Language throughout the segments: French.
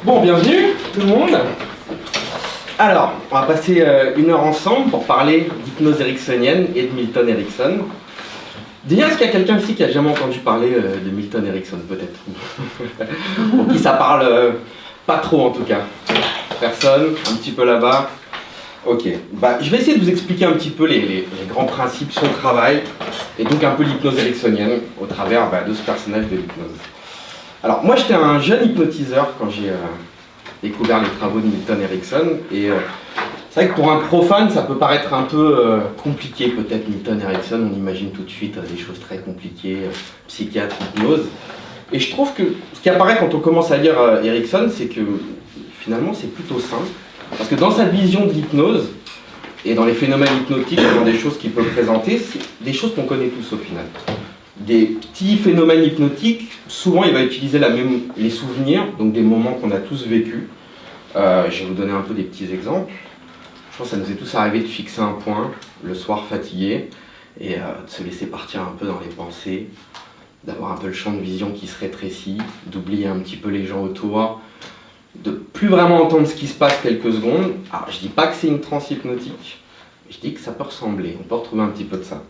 Bon, bienvenue tout le monde. Alors, on va passer 1 heure ensemble pour parler d'hypnose ericksonienne et de Milton Erickson. Déjà, est-ce qu'il y a quelqu'un ici qui a jamais entendu parler de Milton Erickson, peut-être? Pour qui ça parle pas trop en tout cas. Personne? Un petit peu là-bas? Ok. Je vais essayer de vous expliquer un petit peu les grands principes, son travail, et donc un peu l'hypnose ericksonienne au travers de ce personnage de l'hypnose. Alors, moi j'étais un jeune hypnotiseur quand j'ai découvert les travaux de Milton Erickson, et c'est vrai que pour un profane, ça peut paraître un peu compliqué peut-être, Milton Erickson, on imagine tout de suite des choses très compliquées, psychiatre, hypnose. Et je trouve que ce qui apparaît quand on commence à lire Erickson, c'est que finalement c'est plutôt simple, parce que dans sa vision de l'hypnose, et dans les phénomènes hypnotiques, dans des choses qu'il peut présenter, c'est des choses qu'on connaît tous au final. Des petits phénomènes hypnotiques, souvent il va utiliser les souvenirs, donc des moments qu'on a tous vécus. Je vais vous donner un peu des petits exemples. Je pense que ça nous est tous arrivé de fixer un point le soir fatigué et de se laisser partir un peu dans les pensées, d'avoir un peu le champ de vision qui se rétrécit, d'oublier un petit peu les gens autour, de plus vraiment entendre ce qui se passe quelques secondes. Alors je dis pas que c'est une transe hypnotique, mais je dis que ça peut ressembler, on peut retrouver un petit peu de ça.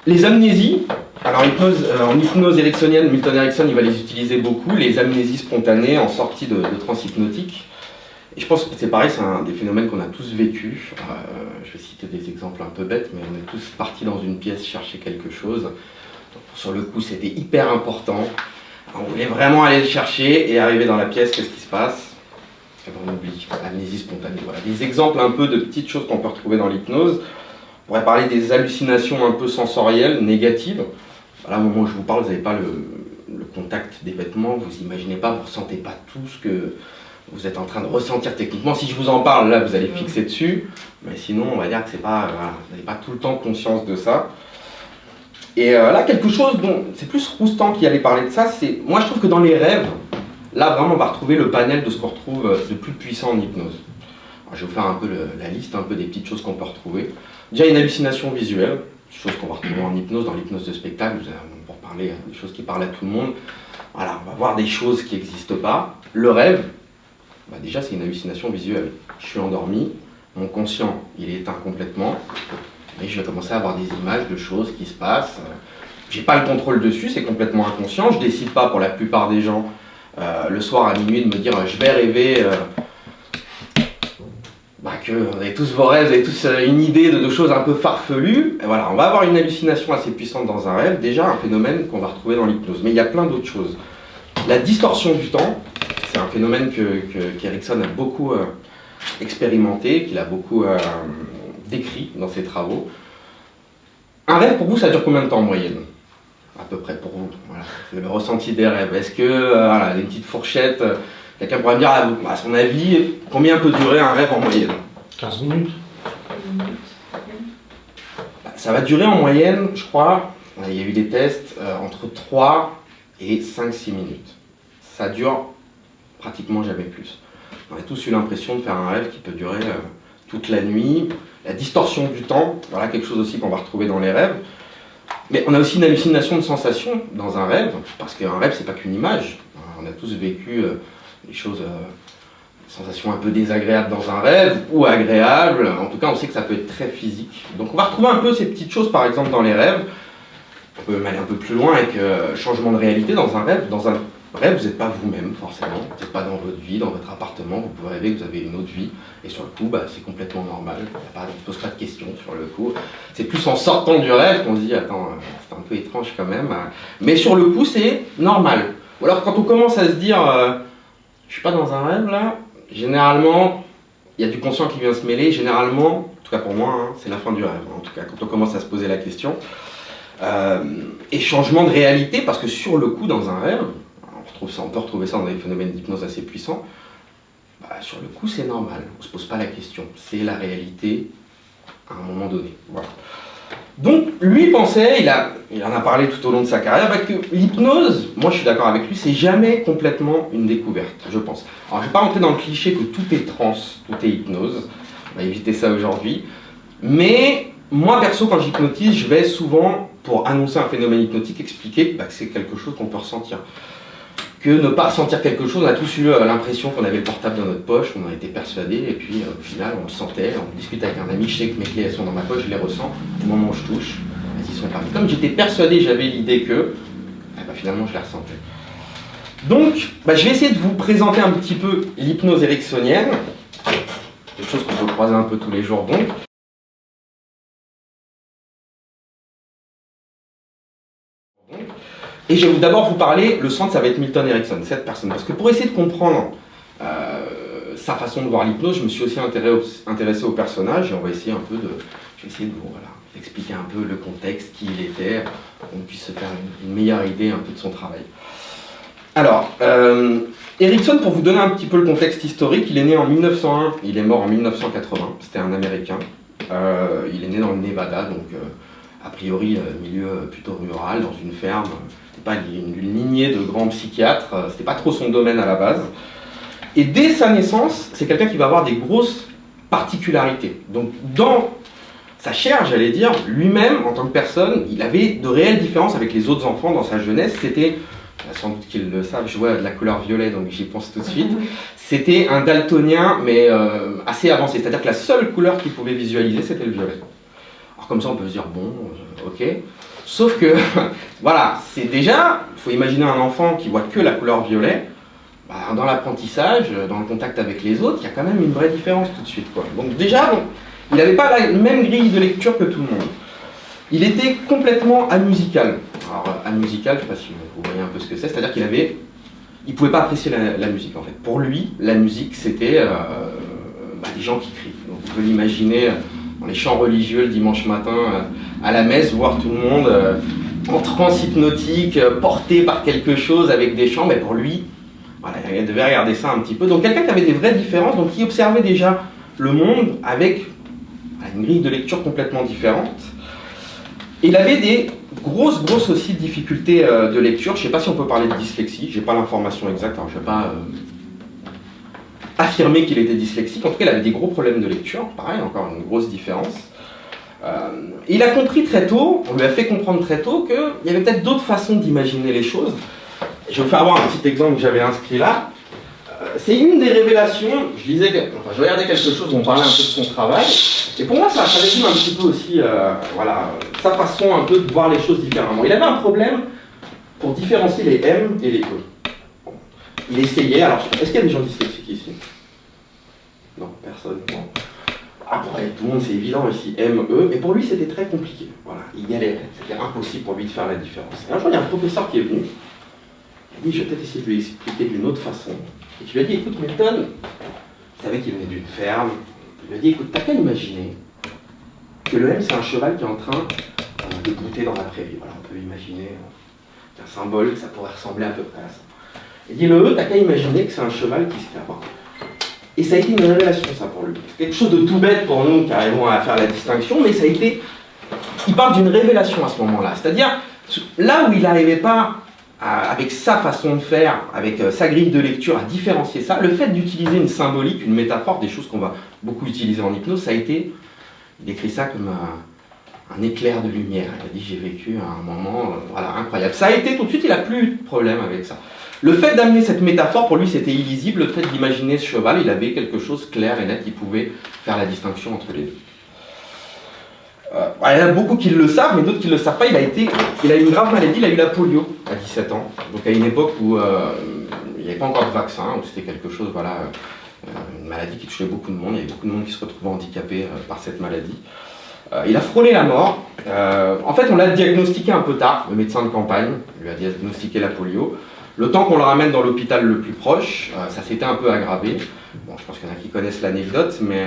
Les amnésies, alors en hypnose ericksonienne, Milton Erickson il va les utiliser beaucoup, les amnésies spontanées en sortie de transe hypnotique. Et je pense que c'est pareil, c'est un des phénomènes qu'on a tous vécu. Je vais citer des exemples un peu bêtes, mais on est tous partis dans une pièce chercher quelque chose. Donc, sur le coup, c'était hyper important. On voulait vraiment aller le chercher et arriver dans la pièce, qu'est-ce qui se passe? On oublie, l'amnésie spontanée. Voilà. Des exemples un peu de petites choses qu'on peut retrouver dans l'hypnose. On pourrait parler des hallucinations un peu sensorielles, négatives. Là, au moment où je vous parle, vous n'avez pas le contact des vêtements, vous imaginez pas, vous ne ressentez pas tout ce que vous êtes en train de ressentir techniquement. Si je vous en parle, là, vous allez fixer dessus. Mais sinon, on va dire que c'est pas, vous n'avez pas tout le temps conscience de ça. Et là, quelque chose dont c'est plus Roustan qui allait parler de ça, c'est, moi je trouve que dans les rêves, là vraiment on va retrouver le panel de ce qu'on retrouve de plus puissant en hypnose. Alors, je vais vous faire un peu la liste, un peu des petites choses qu'on peut retrouver. Déjà une hallucination visuelle, chose qu'on va retrouver en hypnose, dans l'hypnose de spectacle, pour parler des choses qui parlent à tout le monde. Voilà, on va voir des choses qui n'existent pas. Le rêve, déjà c'est une hallucination visuelle. Je suis endormi, mon conscient il est éteint complètement, et je vais commencer à avoir des images de choses qui se passent. J'ai pas le contrôle dessus, c'est complètement inconscient. Je décide pas pour la plupart des gens le soir à minuit de me dire je vais rêver que vous avez tous vos rêves, vous avez tous une idée de choses un peu farfelues. Et voilà, on va avoir une hallucination assez puissante dans un rêve, déjà un phénomène qu'on va retrouver dans l'hypnose. Mais il y a plein d'autres choses. La distorsion du temps, c'est un phénomène qu'Erickson a beaucoup expérimenté, qu'il a beaucoup décrit dans ses travaux. Un rêve pour vous, ça dure combien de temps en moyenne? À peu près pour vous, voilà. C'est le ressenti des rêves. Est-ce que, voilà, une petite fourchette, quelqu'un pourrait me dire, à son avis, combien peut durer un rêve en moyenne? 15 minutes. Ça va durer en moyenne, je crois, il y a eu des tests, entre 3 et 5-6 minutes. Ça dure pratiquement jamais plus. On a tous eu l'impression de faire un rêve qui peut durer toute la nuit. La distorsion du temps, voilà quelque chose aussi qu'on va retrouver dans les rêves. Mais on a aussi une hallucination de sensation dans un rêve, parce qu'un rêve c'est pas qu'une image. On a tous vécu des choses, des sensations un peu désagréables dans un rêve, ou agréables. En tout cas on sait que ça peut être très physique. Donc on va retrouver un peu ces petites choses par exemple dans les rêves. On peut même aller un peu plus loin avec changement de réalité dans un rêve. Dans un rêve, vous n'êtes pas vous-même forcément, vous n'êtes pas dans votre vie, dans votre appartement, vous pouvez rêver que vous avez une autre vie, et sur le coup, c'est complètement normal, on ne pose pas de questions sur le coup. C'est plus en sortant du rêve qu'on se dit, attends, c'est un peu étrange quand même, mais sur le coup, c'est normal. Ou alors quand on commence à se dire, je suis pas dans un rêve là, généralement, il y a du conscient qui vient se mêler, généralement, en tout cas pour moi, c'est la fin du rêve, en tout cas quand on commence à se poser la question. Et changement de réalité, parce que sur le coup, dans un rêve, on peut retrouver ça dans des phénomènes d'hypnose assez puissants, sur le coup c'est normal, on ne se pose pas la question, c'est la réalité à un moment donné. Voilà. Donc lui pensait, il en a parlé tout au long de sa carrière, que l'hypnose, moi je suis d'accord avec lui, c'est jamais complètement une découverte, je pense. Alors je ne vais pas rentrer dans le cliché que tout est transe, tout est hypnose, on va éviter ça aujourd'hui, mais moi perso quand j'hypnotise, je vais souvent, pour annoncer un phénomène hypnotique, expliquer que c'est quelque chose qu'on peut ressentir. que ne pas ressentir quelque chose. On a tous eu l'impression qu'on avait le portable dans notre poche, on en était persuadé, et puis au final on le sentait, on discute avec un ami, je sais que mes clés elles sont dans ma poche, je les ressens, au moment où je touche, elles y sont parties. Comme j'étais persuadé, j'avais l'idée que, finalement je les ressentais. Donc, je vais essayer de vous présenter un petit peu l'hypnose ericksonienne, quelque chose qu'on peut croiser un peu tous les jours donc. Et je vais d'abord vous parler, le centre ça va être Milton Erickson, cette personne. Parce que pour essayer de comprendre sa façon de voir l'hypnose, je me suis aussi intéressé au personnage et on va essayer un peu de... Je vais essayer de vous expliquer un peu le contexte, qui il était, pour qu'on puisse se faire une meilleure idée un peu de son travail. Alors, Erickson, pour vous donner un petit peu le contexte historique, il est né en 1901, il est mort en 1980, c'était un Américain. Il est né dans le Nevada, donc a priori milieu plutôt rural, dans une ferme. C'était pas une lignée de grands psychiatres, c'était pas trop son domaine à la base. Et dès sa naissance, c'est quelqu'un qui va avoir des grosses particularités. Donc dans sa chair, j'allais dire, lui-même, en tant que personne, il avait de réelles différences avec les autres enfants dans sa jeunesse. C'était, sans doute qu'ils le savent, je vois de la couleur violet, donc j'y pense tout de suite. C'était un daltonien, mais assez avancé. C'est-à-dire que la seule couleur qu'il pouvait visualiser, c'était le violet. Alors comme ça, on peut se dire, bon, ok. Sauf que, voilà, c'est déjà, il faut imaginer un enfant qui voit que la couleur violet. Dans l'apprentissage, dans le contact avec les autres, il y a quand même une vraie différence tout de suite, quoi. Donc déjà, il n'avait pas la même grille de lecture que tout le monde. Il était complètement amusical. Alors, amusical, je ne sais pas si vous voyez un peu ce que c'est, c'est-à-dire qu'il ne pouvait pas apprécier la musique, en fait. Pour lui, la musique, c'était des gens qui crient. Donc, vous pouvez l'imaginer dans les chants religieux le dimanche matin à la messe, voir tout le monde en transe hypnotique, porté par quelque chose avec des chants, mais pour lui, voilà, il devait regarder ça un petit peu. Donc quelqu'un qui avait des vraies différences, donc qui observait déjà le monde avec une grille de lecture complètement différente. Et il avait des grosses aussi difficultés de lecture. Je ne sais pas si on peut parler de dyslexie, je n'ai pas l'information exacte, alors je ne vais pas affirmer qu'il était dyslexique. En tout cas, il avait des gros problèmes de lecture, pareil, encore une grosse différence. Et il a compris très tôt, on lui a fait comprendre très tôt qu'il y avait peut-être d'autres façons d'imaginer les choses. Je vais vous faire voir un petit exemple que j'avais inscrit là. C'est une des révélations, je regardais quelque chose où on parlait un peu de son travail, et pour moi ça résume un petit peu aussi sa façon un peu de voir les choses différemment. Il avait un problème pour différencier les M et les E. Bon. Il essayait, alors est-ce qu'il y a des gens dyslexiques ici? Non, personne, non. Après, tout le monde, c'est évident ici, M, E, et pour lui c'était très compliqué. Voilà, il galérait, c'était impossible pour lui de faire la différence. Et un jour il y a un professeur qui est venu. Il dit, je vais peut-être essayer de lui expliquer d'une autre façon. Et tu lui as dit, écoute Milton, tu savais qu'il venait d'une ferme. Il lui a dit, écoute, t'as qu'à imaginer que le M c'est un cheval qui est en train de brouter dans la prairie. Voilà, on peut imaginer un symbole que ça pourrait ressembler à peu près à ça. Il dit, le E, t'as qu'à imaginer que c'est un cheval qui se perd. Et ça a été une révélation ça pour lui. C'est quelque chose de tout bête pour nous qui arrivons à faire la distinction, mais ça a été... Il parle d'une révélation à ce moment-là. C'est-à-dire, là où il n'arrivait pas avec sa façon de faire, avec sa grille de lecture, à différencier ça, le fait d'utiliser une symbolique, une métaphore, des choses qu'on va beaucoup utiliser en hypnose, ça a été, il décrit ça comme un éclair de lumière. Il a dit, j'ai vécu un moment incroyable. Ça a été, tout de suite, il n'a plus eu de problème avec ça. Le fait d'amener cette métaphore, pour lui, c'était illisible. Le fait d'imaginer ce cheval, il avait quelque chose de clair et net, il pouvait faire la distinction entre les deux. Il y en a beaucoup qui le savent, mais d'autres qui ne le savent pas. Il a eu une grave maladie, il a eu la polio à 17 ans. Donc à une époque où il n'y avait pas encore de vaccin, où c'était quelque chose, une maladie qui touchait beaucoup de monde. Il y avait beaucoup de monde qui se retrouvait handicapé par cette maladie. Il a frôlé la mort. En fait, on l'a diagnostiqué un peu tard. Le médecin de campagne lui a diagnostiqué la polio. Le temps qu'on le ramène dans l'hôpital le plus proche, ça s'était un peu aggravé. Bon, je pense qu'il y en a qui connaissent l'anecdote, mais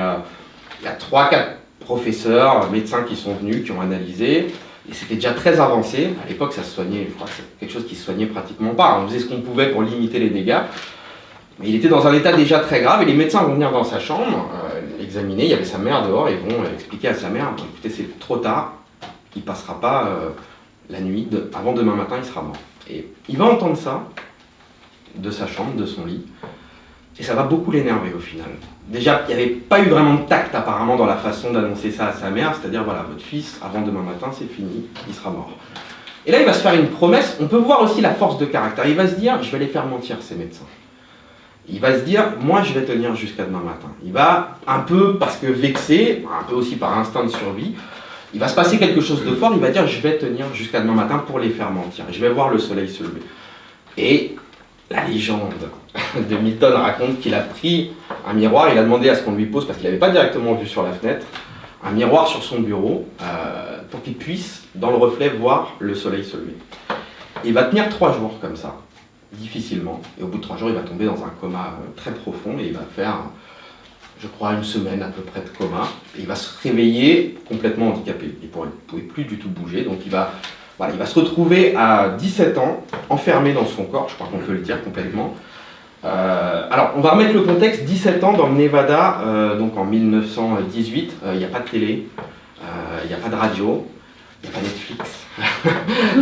il y a 3-4 professeurs, médecins qui sont venus, qui ont analysé, et c'était déjà très avancé. À l'époque, ça se soignait, je crois que c'est quelque chose qui se soignait pratiquement pas. On faisait ce qu'on pouvait pour limiter les dégâts, mais il était dans un état déjà très grave, et les médecins vont venir dans sa chambre, l'examiner, il y avait sa mère dehors, et ils vont expliquer à sa mère, écoutez, c'est trop tard, il ne passera pas la nuit, avant demain matin, il sera mort. Et il va entendre ça, de sa chambre, de son lit, et ça va beaucoup l'énerver au final. Déjà, il n'y avait pas eu vraiment de tact apparemment dans la façon d'annoncer ça à sa mère, c'est-à-dire, voilà, votre fils, avant demain matin, c'est fini, il sera mort. Et là, il va se faire une promesse. On peut voir aussi la force de caractère. Il va se dire, je vais les faire mentir, ces médecins. Il va se dire, moi, je vais tenir jusqu'à demain matin. Il va, un peu parce que vexé, un peu aussi par instinct de survie, il va se passer quelque chose de fort. Il va dire, je vais tenir jusqu'à demain matin pour les faire mentir. Je vais voir le soleil se lever. Et la légende de Milton raconte qu'il a pris un miroir. Il a demandé à ce qu'on lui pose, parce qu'il n'avait pas directement vu sur la fenêtre, un miroir sur son bureau pour qu'il puisse, dans le reflet, voir le soleil se lever. Il va tenir 3 jours comme ça, difficilement. Et au bout de 3 jours, il va tomber dans un coma très profond et il va faire, je crois, 1 semaine à peu près de coma. Et il va se réveiller complètement handicapé. Il ne pouvait plus du tout bouger. Donc il va se retrouver à 17 ans, enfermé dans son corps, je crois qu'on peut le dire complètement. Alors, on va remettre le contexte, 17 ans dans le Nevada, donc en 1918, il n'y a pas de télé, il n'y a pas de radio, il n'y a pas Netflix.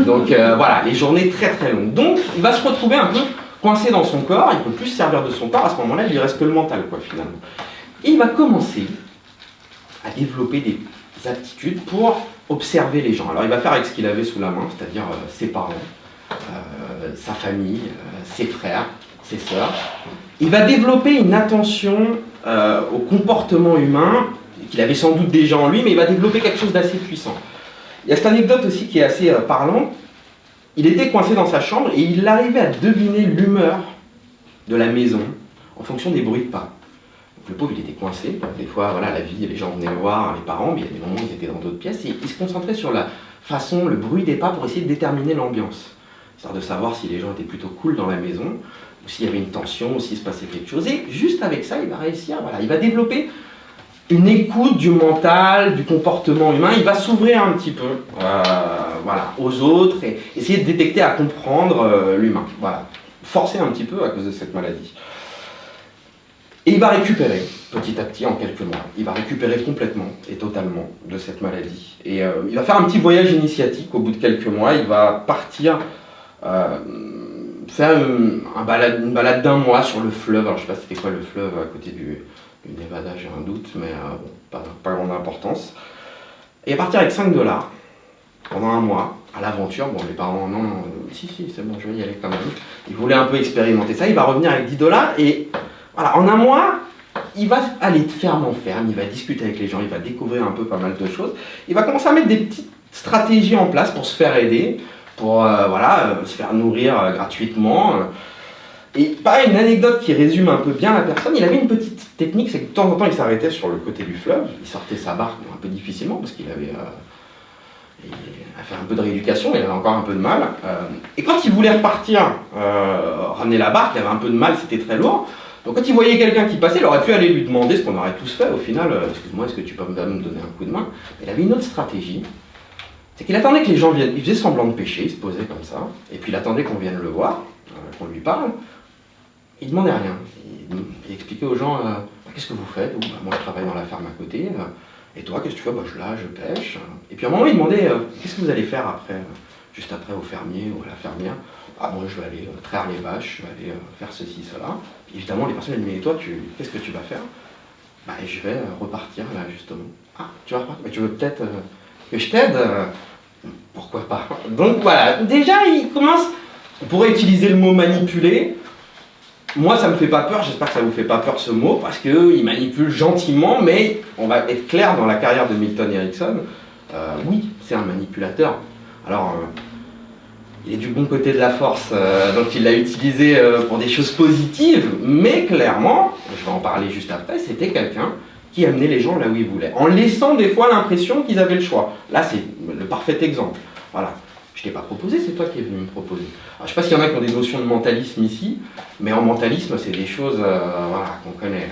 Donc voilà, les journées très très longues. Donc, il va se retrouver un peu coincé dans son corps, il ne peut plus se servir de son corps, à ce moment-là, il lui reste que le mental, quoi, finalement. Et il va commencer à développer des aptitudes pour observer les gens. Alors, il va faire avec ce qu'il avait sous la main, c'est-à-dire ses parents, sa famille, ses frères, ses sœurs. Il va développer une attention au comportement humain, qu'il avait sans doute déjà en lui, mais il va développer quelque chose d'assez puissant. Il y a cette anecdote aussi qui est assez parlante. Il était coincé dans sa chambre et il arrivait à deviner l'humeur de la maison en fonction des bruits de pas. Donc, le pauvre, il était coincé. Des fois, voilà, la vie, les gens venaient le voir, les parents, mais il y a des moments où ils étaient dans d'autres pièces. Et il se concentrait sur la façon, le bruit des pas pour essayer de déterminer l'ambiance. C'est-à-dire de savoir si les gens étaient plutôt cool dans la maison, ou s'il y avait une tension, ou s'il se passait quelque chose. Et juste avec ça, il va réussir, voilà, il va développer une écoute du mental, du comportement humain. Il va s'ouvrir un petit peu voilà, aux autres et essayer de détecter, à comprendre l'humain. Voilà, forcer un petit peu à cause de cette maladie. Et il va récupérer, petit à petit, en quelques mois. Il va récupérer complètement et totalement de cette maladie. Et il va faire un petit voyage initiatique au bout de quelques mois. Il va partir faire une balade d'1 mois sur le fleuve. Alors je ne sais pas c'était quoi le fleuve à côté du Nevada, j'ai un doute, mais bon, pas grande importance. Et il va partir avec $5 pendant 1 mois à l'aventure. Bon, les parents, non, si, c'est bon, je vais y aller quand même. Il voulait un peu expérimenter ça. Il va revenir avec $10 et voilà, en 1 mois, il va aller de ferme en ferme, il va discuter avec les gens, il va découvrir un peu pas mal de choses. Il va commencer à mettre des petites stratégies en place pour se faire aider, pour se faire nourrir gratuitement. Et pareil, une anecdote qui résume un peu bien la personne, il avait une petite technique, c'est que de temps en temps il s'arrêtait sur le côté du fleuve, il sortait sa barque un peu difficilement parce qu'il avait fait un peu de rééducation, il avait encore un peu de mal. Et quand il voulait repartir, ramener la barque, il avait un peu de mal, c'était très lourd. Donc quand il voyait quelqu'un qui passait, il aurait pu aller lui demander ce qu'on aurait tous fait au final, excuse-moi, est-ce que tu peux me donner un coup de main? Il avait une autre stratégie, c'est qu'il attendait que les gens viennent, il faisait semblant de pêcher, il se posait comme ça, et puis il attendait qu'on vienne le voir, qu'on lui parle. Il ne demandait rien, il expliquait aux gens qu'est-ce que vous faites? Moi je travaille dans la ferme à côté, et toi qu'est-ce que tu fais? Je pêche. Et puis à un moment il demandait qu'est-ce que vous allez faire après, juste après au fermier ou à la fermière? Ah moi je vais aller traire les vaches, je vais aller faire ceci, cela. Et évidemment les personnes lui disaient mais toi qu'est-ce que tu vas faire? Je vais repartir là justement. Ah tu vas repartir? Tu veux peut-être que je t'aide? Pourquoi pas? Donc voilà, déjà il commence, on pourrait utiliser le mot manipuler. Moi, ça me fait pas peur, j'espère que ça vous fait pas peur ce mot, parce qu'il manipule gentiment, mais on va être clair dans la carrière de Milton Erickson. Oui, c'est un manipulateur. Alors, il est du bon côté de la force, donc il l'a utilisé pour des choses positives, mais clairement, je vais en parler juste après, c'était quelqu'un qui amenait les gens là où il voulait, en laissant des fois l'impression qu'ils avaient le choix. Là, c'est le parfait exemple. Voilà. Je t'ai pas proposé, c'est toi qui es venu me proposer. Alors, je sais pas s'il y en a qui ont des notions de mentalisme ici, mais en mentalisme, c'est des choses qu'on connaît.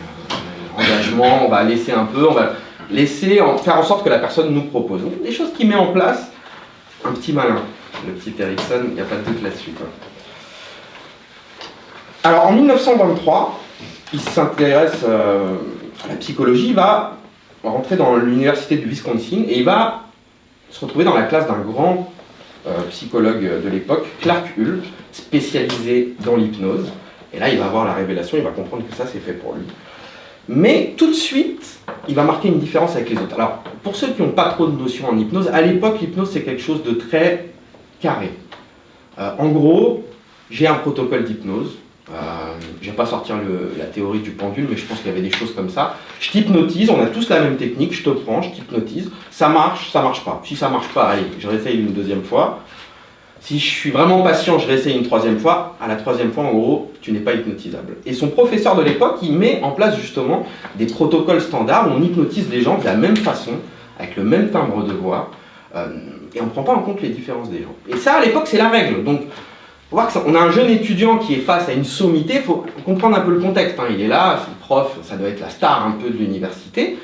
Engagement, on va laisser un peu, on va laisser, faire en sorte que la personne nous propose. Donc, des choses qu'il met en place, un petit malin. Le petit Erickson, il n'y a pas de doute là-dessus. Alors, en 1923, il s'intéresse à la psychologie, il va rentrer dans l'université du Wisconsin et il va se retrouver dans la classe d'un grand psychologue de l'époque, Clark Hull, spécialisé dans l'hypnose. Et là, il va avoir la révélation, il va comprendre que ça, c'est fait pour lui. Mais tout de suite, il va marquer une différence avec les autres. Alors, pour ceux qui n'ont pas trop de notions en hypnose, à l'époque, l'hypnose, c'est quelque chose de très carré. En gros, j'ai un protocole d'hypnose. Je ne vais pas sortir la théorie du pendule, mais je pense qu'il y avait des choses comme ça. Je t'hypnotise, on a tous la même technique, je te prends, je t'hypnotise. Ça marche pas. Si ça marche pas, allez, je réessaye une deuxième fois. Si je suis vraiment patient, je réessaye une troisième fois. À la troisième fois, en gros, tu n'es pas hypnotisable. Et son professeur de l'époque, il met en place justement des protocoles standards où on hypnotise les gens de la même façon, avec le même timbre de voix, et on ne prend pas en compte les différences des gens. Et ça, à l'époque, c'est la règle. Donc, on voit qu'on a un jeune étudiant qui est face à une sommité, il faut comprendre un peu le contexte. Il est là, son prof, ça doit être la star un peu de l'université.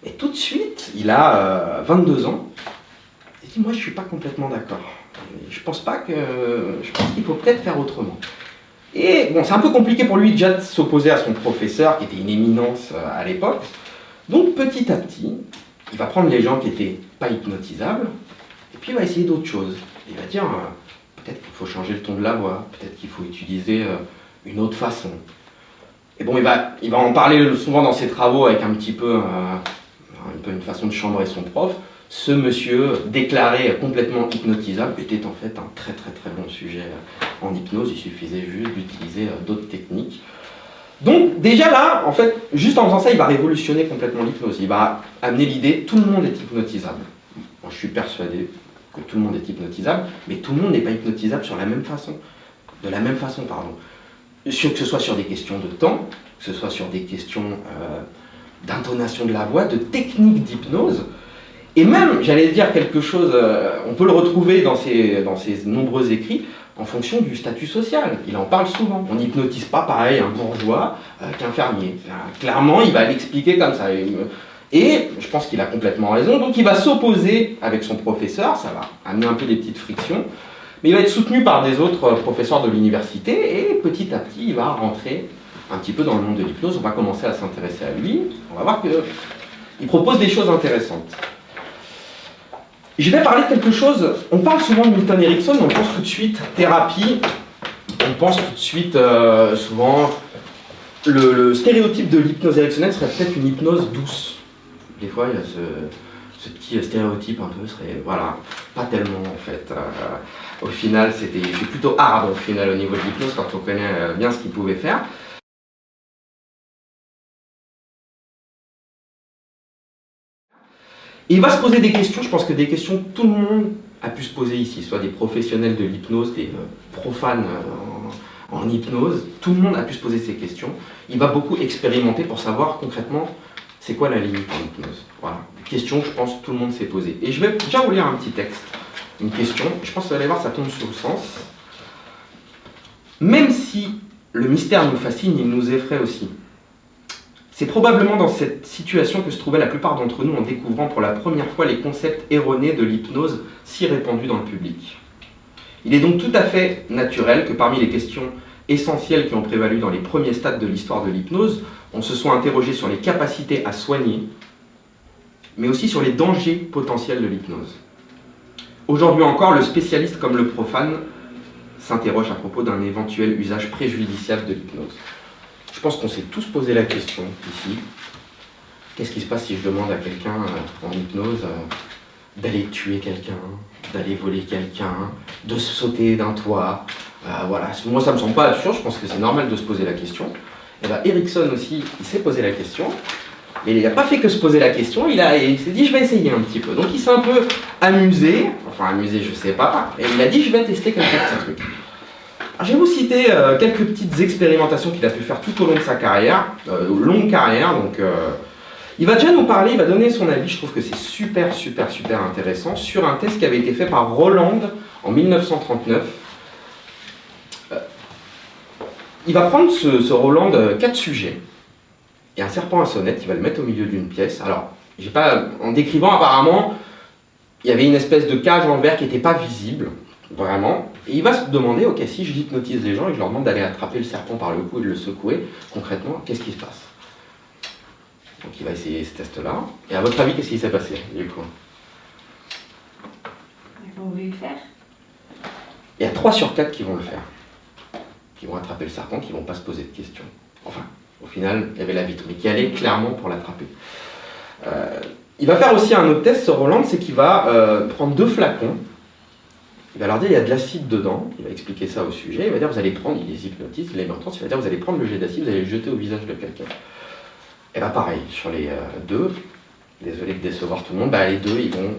Et tout de suite, il a 22 ans. Il dit, moi, je ne suis pas complètement d'accord. Je pense qu'il faut peut-être faire autrement. Et bon, c'est un peu compliqué pour lui déjà de s'opposer à son professeur, qui était une éminence à l'époque. Donc, petit à petit, il va prendre les gens qui n'étaient pas hypnotisables, et puis il va essayer d'autres choses. Il va dire, peut-être qu'il faut changer le ton de la voix, peut-être qu'il faut utiliser une autre façon. Et bon, il va en parler souvent dans ses travaux avec un peu une façon de chambrer son prof. Ce monsieur, déclaré complètement hypnotisable, était en fait un très très très bon sujet en hypnose. Il suffisait juste d'utiliser d'autres techniques. Donc déjà là, en fait, juste en faisant ça, il va révolutionner complètement l'hypnose. Il va amener l'idée, tout le monde est hypnotisable. Moi, je suis persuadé que tout le monde est hypnotisable, mais tout le monde n'est pas hypnotisable sur la même façon. De la même façon, pardon. Que ce soit sur des questions de temps, que ce soit sur des questions d'intonation de la voix, de technique d'hypnose. Et même, j'allais dire quelque chose, on peut le retrouver dans ses nombreux écrits, en fonction du statut social. Il en parle souvent. On n'hypnotise pas pareil un bourgeois qu'un fermier. Clairement, il va l'expliquer comme ça. Et je pense qu'il a complètement raison. Donc il va s'opposer avec son professeur, ça va amener un peu des petites frictions. Mais il va être soutenu par des autres professeurs de l'université, et petit à petit, il va rentrer un petit peu dans le monde de l'hypnose. On va commencer à s'intéresser à lui. On va voir qu'il propose des choses intéressantes. Je vais parler de quelque chose, on parle souvent de Milton Erickson, on pense tout de suite thérapie, on pense tout de suite souvent, le stéréotype de l'hypnose ericksonienne serait peut-être une hypnose douce. Des fois, il y a ce petit stéréotype un peu, serait, voilà, pas tellement en fait. Au final, c'est plutôt hard au final au niveau de l'hypnose quand on connaît bien ce qu'il pouvait faire. Et il va se poser des questions, je pense que des questions que tout le monde a pu se poser ici, soit des professionnels de l'hypnose, des profanes en hypnose, tout le monde a pu se poser ces questions. Il va beaucoup expérimenter pour savoir concrètement c'est quoi la limite en hypnose. Voilà, question que je pense que tout le monde s'est posée. Et je vais déjà vous lire un petit texte, une question, je pense que vous allez voir ça tombe sous le sens. Même si le mystère nous fascine, il nous effraie aussi. C'est probablement dans cette situation que se trouvaient la plupart d'entre nous en découvrant pour la première fois les concepts erronés de l'hypnose si répandus dans le public. Il est donc tout à fait naturel que parmi les questions essentielles qui ont prévalu dans les premiers stades de l'histoire de l'hypnose, on se soit interrogé sur les capacités à soigner, mais aussi sur les dangers potentiels de l'hypnose. Aujourd'hui encore, le spécialiste comme le profane s'interroge à propos d'un éventuel usage préjudiciable de l'hypnose. Je pense qu'on s'est tous posé la question ici. Qu'est-ce qui se passe si je demande à quelqu'un en hypnose d'aller tuer quelqu'un, d'aller voler quelqu'un, de sauter d'un toit? Voilà. Moi, ça ne me semble pas absurde, je pense que c'est normal de se poser la question. Et bien, Erickson aussi, il s'est posé la question. Mais il n'a pas fait que se poser la question, il s'est dit je vais essayer un petit peu. Donc il s'est un peu amusé, enfin amusé je sais pas, et il a dit je vais tester quelques petits trucs. Alors, je vais vous citer quelques petites expérimentations qu'il a pu faire tout au long de sa carrière, longue carrière. Donc, il va déjà nous parler, il va donner son avis, je trouve que c'est super intéressant, sur un test qui avait été fait par Roland en 1939. Il va prendre ce Roland 4 sujets, et un serpent à sonnette, il va le mettre au milieu d'une pièce. Alors, en décrivant apparemment, il y avait une espèce de cage en verre qui n'était pas visible. Vraiment. Et il va se demander, ok, si je hypnotise les gens et que je leur demande d'aller attraper le serpent par le cou et de le secouer, concrètement, qu'est-ce qui se passe? Donc il va essayer ce test-là. Et à votre avis, qu'est-ce qui s'est passé, du coup? Ils vont le faire. Il y a 3 sur 4 qui vont le faire. Qui vont attraper le serpent, qui ne vont pas se poser de questions. Enfin, au final, il y avait la vitre, mais qui allait clairement pour l'attraper. Il va faire aussi un autre test, ce Roland, c'est qu'il va prendre 2 flacons. il va leur dire il y a de l'acide dedans, il va expliquer ça au sujet, il va dire vous allez prendre, il les hypnotise, il les met en transe, il va dire vous allez prendre le jet d'acide, vous allez le jeter au visage de quelqu'un. Et bah pareil, sur les deux, désolé de décevoir tout le monde, bah les deux ils vont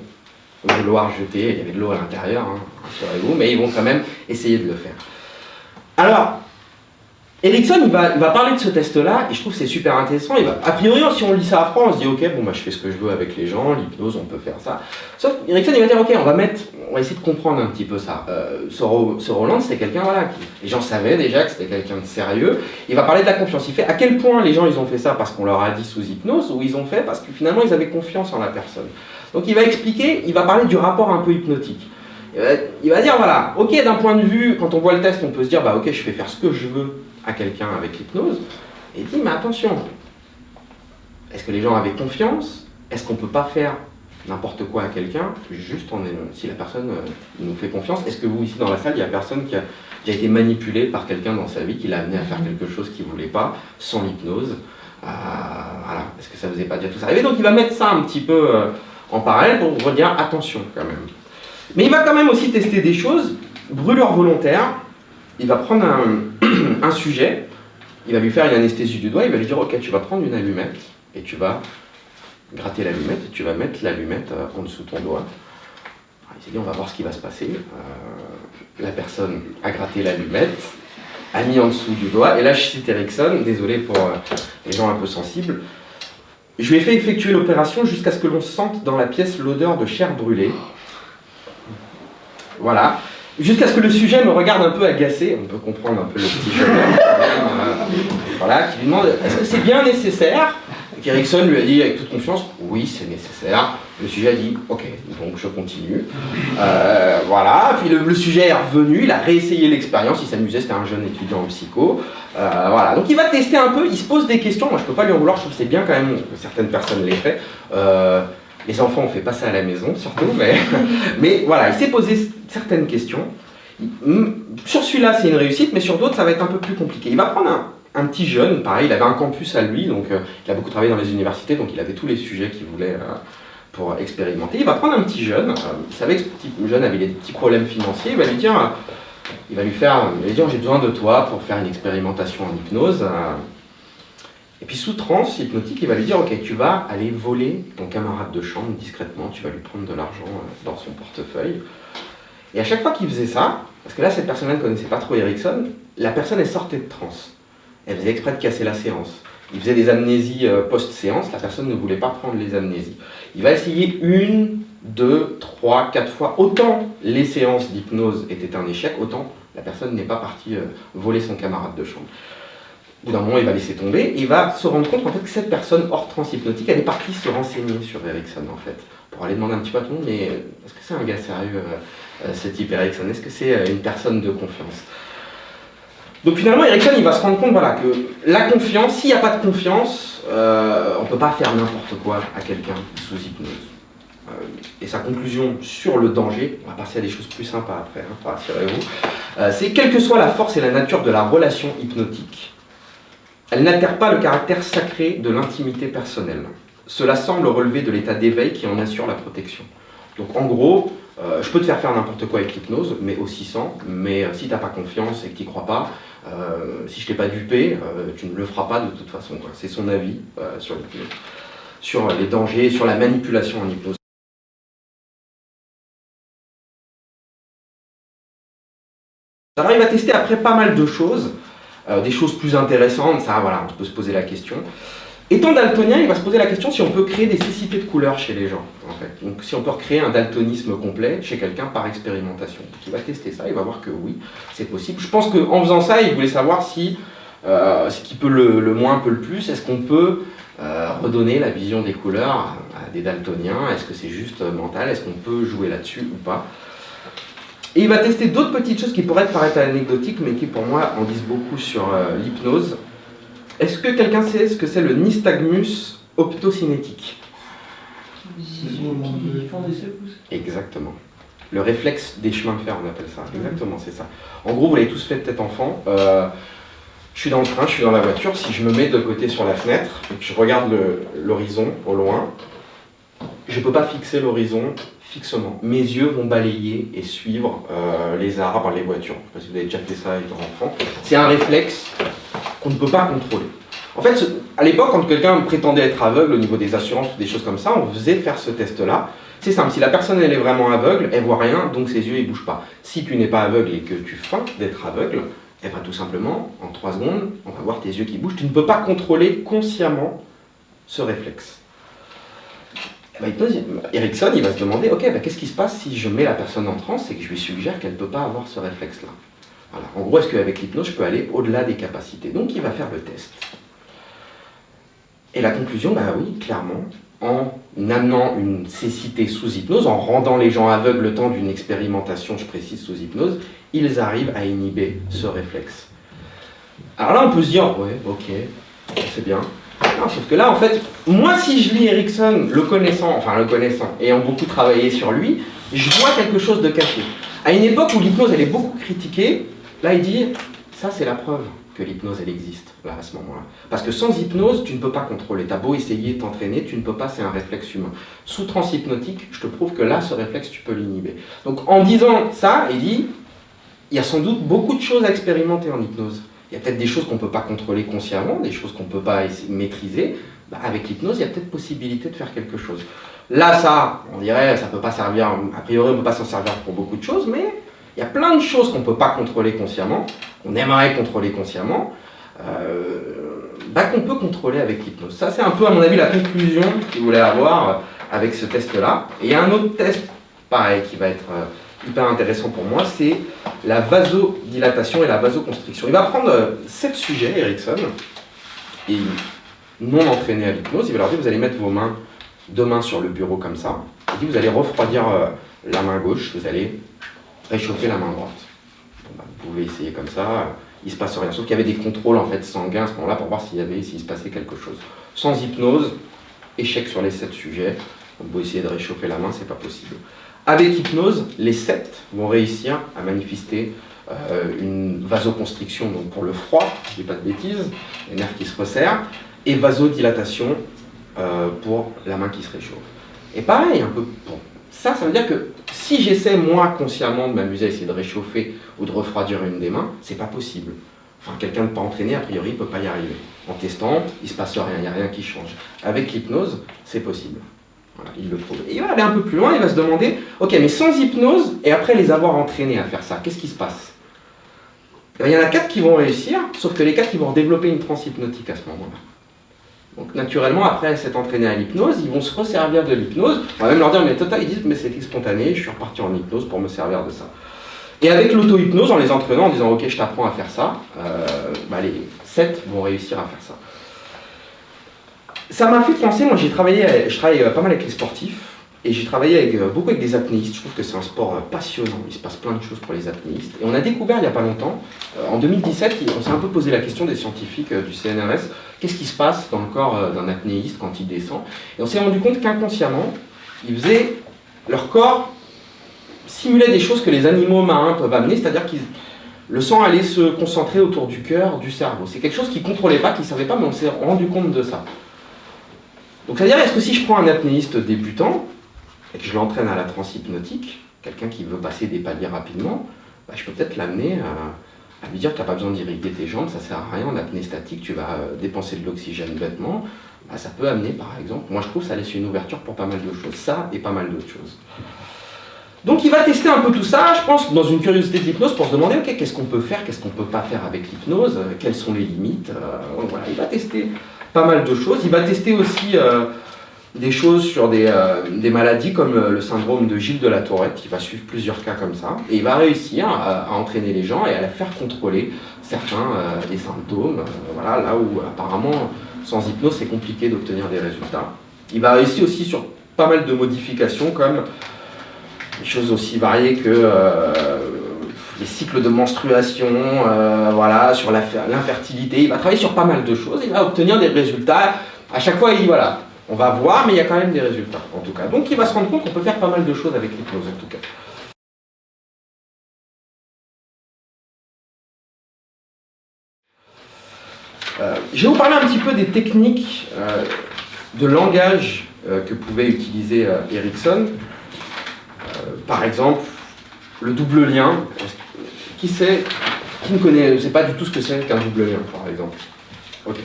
vouloir jeter, il y avait de l'eau à l'intérieur, hein, rassurez-vous, mais ils vont quand même essayer de le faire. Alors, Erikson, il va parler de ce test-là, et je trouve que c'est super intéressant. A priori, si on lit ça à froid, on se dit, ok, bon, bah, je fais ce que je veux avec les gens, l'hypnose, on peut faire ça. Sauf Erikson, il va dire, ok, on va essayer de comprendre un petit peu ça. Ce Roland, c'était quelqu'un, voilà, les gens savaient déjà que c'était quelqu'un de sérieux. Il va parler de la confiance. Il fait à quel point les gens, ils ont fait ça parce qu'on leur a dit sous hypnose, ou ils ont fait parce que finalement, ils avaient confiance en la personne. Donc il va expliquer, il va parler du rapport un peu hypnotique. Il va dire, voilà, ok, d'un point de vue, quand on voit le test, on peut se dire, bah ok, je fais faire ce que je veux à quelqu'un avec l'hypnose, et il dit, mais attention, est-ce que les gens avaient confiance? Est-ce qu'on ne peut pas faire n'importe quoi à quelqu'un, juste si la personne nous fait confiance? Est-ce que vous, ici dans la salle, il n'y a personne qui a été manipulé par quelqu'un dans sa vie, qui l'a amené à faire quelque chose qu'il ne voulait pas, sans l'hypnose? Voilà. Est-ce que ça ne vous est pas déjà tous arrivé? Donc il va mettre ça un petit peu en parallèle pour vous dire, attention quand même. Mais il va quand même aussi tester des choses, brûlure volontaire. Il va prendre un sujet, il va lui faire une anesthésie du doigt, il va lui dire ok, tu vas prendre une allumette et tu vas gratter l'allumette et tu vas mettre l'allumette en dessous de ton doigt. Il s'est dit on va voir ce qui va se passer. La personne a gratté l'allumette, a mis en dessous du doigt, et là je cite Erikson, désolé pour les gens un peu sensibles. Je lui ai fait effectuer l'opération jusqu'à ce que l'on sente dans la pièce l'odeur de chair brûlée. Voilà. Jusqu'à ce que le sujet me regarde un peu agacé, on peut comprendre un peu le petit jeune homme, voilà, qui lui demande est-ce que c'est bien nécessaire? Et Erikson lui a dit avec toute confiance oui, c'est nécessaire. Le sujet a dit ok, donc je continue. Voilà, puis le sujet est revenu, il a réessayé l'expérience, il s'amusait, c'était un jeune étudiant en psycho. Voilà, donc il va tester un peu, il se pose des questions, moi je peux pas lui en vouloir, je trouve que c'est bien quand même que certaines personnes l'aient fait. Les enfants, on fait pas ça à la maison, surtout, mais voilà, il s'est posé certaines questions. Sur celui-là, c'est une réussite, mais sur d'autres, ça va être un peu plus compliqué. Il va prendre un petit jeune, pareil, il avait un campus à lui, donc il a beaucoup travaillé dans les universités, donc il avait tous les sujets qu'il voulait pour expérimenter. Il va prendre un petit jeune, il savait que ce petit jeune avait des petits problèmes financiers, il va lui dire, j'ai besoin de toi pour faire une expérimentation en hypnose. Et puis sous transe hypnotique, il va lui dire ok, tu vas aller voler ton camarade de chambre discrètement, tu vas lui prendre de l'argent dans son portefeuille. Et à chaque fois qu'il faisait ça, parce que là cette personne-là ne connaissait pas trop Erikson, la personne elle sortait de transe. Elle faisait exprès de casser la séance. Il faisait des amnésies post-séance, la personne ne voulait pas prendre les amnésies. Il va essayer 1, 2, 3, 4 fois. Autant les séances d'hypnose étaient un échec, autant la personne n'est pas partie voler son camarade de chambre. Au bout d'un moment, il va laisser tomber et il va se rendre compte en fait, que cette personne hors transe hypnotique, elle est partie se renseigner sur Erikson en fait, pour aller demander un petit peu à tout le monde, mais est-ce que c'est un gars sérieux, ce type Erikson? Est-ce que c'est une personne de confiance? Donc finalement, Erikson, il va se rendre compte voilà, que la confiance, s'il n'y a pas de confiance, on ne peut pas faire n'importe quoi à quelqu'un sous hypnose. Et sa conclusion sur le danger, on va passer à des choses plus sympas après, hein, rassurez-vous, c'est quelle que soit la force et la nature de la relation hypnotique, elle n'altère pas le caractère sacré de l'intimité personnelle. Cela semble relever de l'état d'éveil qui en assure la protection. Donc en gros, je peux te faire n'importe quoi avec l'hypnose, mais aussi sans. Mais si tu n'as pas confiance et que tu n'y crois pas, si je ne t'ai pas dupé, tu ne le feras pas de toute façon. C'est son avis sur l'hypnose, sur les dangers, sur la manipulation en hypnose. Alors il va tester après pas mal de choses. Des choses plus intéressantes, ça voilà, on peut se poser la question. Étant daltonien, il va se poser la question si on peut créer des cécités de couleurs chez les gens, en fait. Donc si on peut recréer un daltonisme complet chez quelqu'un par expérimentation. Donc il va tester ça, il va voir que oui, c'est possible. Je pense qu'en faisant ça, il voulait savoir si, ce qui peut le moins peut le plus, est-ce qu'on peut redonner la vision des couleurs à des daltoniens? Est-ce que c'est juste mental? Est-ce qu'on peut jouer là-dessus ou pas? Et il va tester d'autres petites choses qui pourraient paraître anecdotiques, mais qui pour moi en disent beaucoup sur l'hypnose. Est-ce que quelqu'un sait ce que c'est le nystagmus optocinétique? Exactement. Le réflexe des chemins de fer, on appelle ça. Exactement, c'est ça. En gros, vous l'avez tous fait peut-être enfant. Je suis dans le train, je suis dans la voiture. Si je me mets de côté sur la fenêtre et que je regarde l'horizon au loin, je ne peux pas fixer l'horizon fixement. Mes yeux vont balayer et suivre les arbres, les voitures. Je ne sais pas si vous avez déjà fait ça étant enfant. C'est un réflexe qu'on ne peut pas contrôler. En fait, à l'époque, quand quelqu'un prétendait être aveugle au niveau des assurances ou des choses comme ça, on faisait faire ce test-là. C'est simple, si la personne elle est vraiment aveugle, elle voit rien, donc ses yeux ne bougent pas. Si tu n'es pas aveugle et que tu feins d'être aveugle, eh ben, tout simplement, en 3 secondes, on va voir tes yeux qui bougent. Tu ne peux pas contrôler consciemment ce réflexe. Eh ben, Erikson, il va se demander, ok, ben, qu'est-ce qui se passe si je mets la personne en transe et que je lui suggère qu'elle ne peut pas avoir ce réflexe-là? Voilà. En gros, est-ce qu'avec l'hypnose, je peux aller au-delà des capacités? Donc, il va faire le test. Et la conclusion, bah oui, clairement, en amenant une cécité sous hypnose, en rendant les gens aveugles le temps d'une expérimentation, je précise, sous hypnose, ils arrivent à inhiber ce réflexe. Alors là, on peut se dire, ouais, ok, c'est bien. Non, sauf que là, en fait, moi, si je lis Erikson, le connaissant, ayant beaucoup travaillé sur lui, je vois quelque chose de caché. À une époque où l'hypnose, elle est beaucoup critiquée, là, il dit, ça, c'est la preuve que l'hypnose, elle existe, là, à ce moment-là. Parce que sans hypnose, tu ne peux pas contrôler. Tu as beau essayer de t'entraîner, tu ne peux pas, c'est un réflexe humain. Sous transe hypnotique, je te prouve que là, ce réflexe, tu peux l'inhiber. Donc, en disant ça, il dit, il y a sans doute beaucoup de choses à expérimenter en hypnose. Il y a peut-être des choses qu'on ne peut pas contrôler consciemment, des choses qu'on ne peut pas maîtriser. Bah, avec l'hypnose, il y a peut-être possibilité de faire quelque chose. Là, ça, on dirait, ça ne peut pas servir, a priori, on ne peut pas s'en servir pour beaucoup de choses, mais il y a plein de choses qu'on ne peut pas contrôler consciemment, qu'on aimerait contrôler consciemment, qu'on peut contrôler avec l'hypnose. Ça, c'est un peu, à mon avis, la conclusion qu'il voulait avoir avec ce test-là. Et il y a un autre test, pareil, qui va être hyper intéressant pour moi, c'est la vasodilatation et la vasoconstriction. Il va prendre 7 sujets, Erikson, et non entraînés à l'hypnose. Il va leur dire, vous allez mettre vos mains, 2 mains sur le bureau comme ça. Il dit, vous allez refroidir la main gauche, vous allez réchauffer la main droite. Bon, vous pouvez essayer comme ça, il ne se passe rien. Sauf qu'il y avait des contrôles en fait, sanguins à ce moment-là pour voir s'il se passait quelque chose. Sans hypnose, échec sur les 7 sujets. Donc vous essayez de réchauffer la main, c'est pas possible. Avec hypnose, les 7 vont réussir à manifester une vasoconstriction donc pour le froid, je ne dis pas de bêtises, les nerfs qui se resserrent, et vasodilatation pour la main qui se réchauffe. Et pareil, un peu pour ça veut dire que si j'essaie, moi, consciemment, de m'amuser à essayer de réchauffer ou de refroidir une des mains, c'est pas possible. Enfin, quelqu'un de pas entraîné, a priori, ne peut pas y arriver. En testant, il ne se passe rien, il n'y a rien qui change. Avec l'hypnose, c'est possible. Voilà, il le prouve. Et il va aller un peu plus loin, il va se demander, ok, mais sans hypnose, et après les avoir entraînés à faire ça, qu'est-ce qui se passe? Il y en a 4 qui vont réussir, sauf que les 4 qui vont développer une transe hypnotique à ce moment-là. Donc naturellement, après s'être entraîné à l'hypnose, ils vont se resservir de l'hypnose. On va même leur dire, mais total, ils disent, mais c'était spontané, je suis reparti en hypnose pour me servir de ça. Et avec l'auto-hypnose, en les entraînant, en disant, ok, je t'apprends à faire ça, les 7 vont réussir à faire ça. Ça m'a fait penser, moi je travaille pas mal avec les sportifs, et j'ai travaillé beaucoup avec des apnéistes. Je trouve que c'est un sport passionnant, il se passe plein de choses pour les apnéistes. Et on a découvert il n'y a pas longtemps, en 2017, on s'est un peu posé la question des scientifiques du CNRS, qu'est-ce qui se passe dans le corps d'un apnéiste quand il descend? Et on s'est rendu compte qu'inconsciemment, leur corps simulait des choses que les animaux marins peuvent amener, c'est-à-dire que le sang allait se concentrer autour du cœur, du cerveau. C'est quelque chose qu'ils ne contrôlaient pas, qu'ils ne savaient pas, mais on s'est rendu compte de ça. Donc c'est-à-dire, est-ce que si je prends un apnéiste débutant, et que je l'entraîne à la transe hypnotique, quelqu'un qui veut passer des paliers rapidement, je peux peut-être l'amener à lui dire que tu n'as pas besoin d'irriguer tes jambes, ça ne sert à rien en apnée statique, tu vas dépenser de l'oxygène bêtement. Ça peut amener, par exemple, moi je trouve que ça laisse une ouverture pour pas mal de choses, ça et pas mal d'autres choses. Donc il va tester un peu tout ça, je pense, dans une curiosité de l'hypnose pour se demander, ok, qu'est-ce qu'on peut faire, qu'est-ce qu'on ne peut pas faire avec l'hypnose, quelles sont les limites. Voilà, il va tester pas mal de choses, il va tester aussi des choses sur des maladies comme le syndrome de Gilles de la Tourette, qui va suivre plusieurs cas comme ça, et il va réussir à entraîner les gens et à les faire contrôler certains des symptômes, voilà, là où apparemment sans hypnose c'est compliqué d'obtenir des résultats. Il va réussir aussi sur pas mal de modifications comme des choses aussi variées que les cycles de menstruation, voilà, sur l'infertilité. Il va travailler sur pas mal de choses, il va obtenir des résultats. À chaque fois il dit voilà, on va voir, mais il y a quand même des résultats, en tout cas. Donc il va se rendre compte qu'on peut faire pas mal de choses avec l'hypnose, en tout cas. Je vais vous parler un petit peu des techniques de langage que pouvait utiliser Erikson. par exemple, le double lien. Qui ne connaît pas du tout ce que c'est qu'un double lien, par exemple? Ok.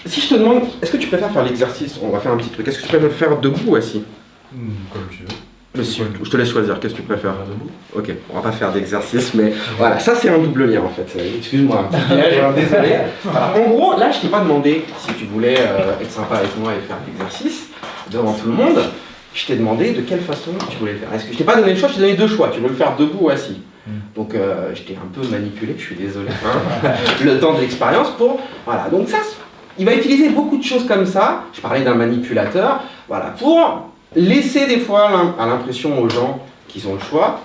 Si je te demande, est-ce que tu préfères faire l'exercice? On va faire un petit truc. Est-ce que tu préfères le faire debout ou assis? Comme tu veux. Monsieur, je te laisse choisir, qu'est-ce que tu préfères? Debout. Ok, on va pas faire d'exercice, mais voilà, ça c'est un double lien en fait. Excuse-moi, un petit piège, désolé. Alors, en gros, là je t'ai pas demandé si tu voulais être sympa avec moi et faire l'exercice devant tout le monde. Je t'ai demandé de quelle façon tu voulais le faire. Est-ce que je t'ai pas donné le choix? Je t'ai donné deux choix. Tu veux le faire debout ou assis? Donc je t'ai un peu manipulé, je suis désolé. Hein, le temps de l'expérience pour... Voilà, donc ça, il va utiliser beaucoup de choses comme ça. Je parlais d'un manipulateur. Voilà, pour laisser des fois l'impression aux gens qu'ils ont le choix,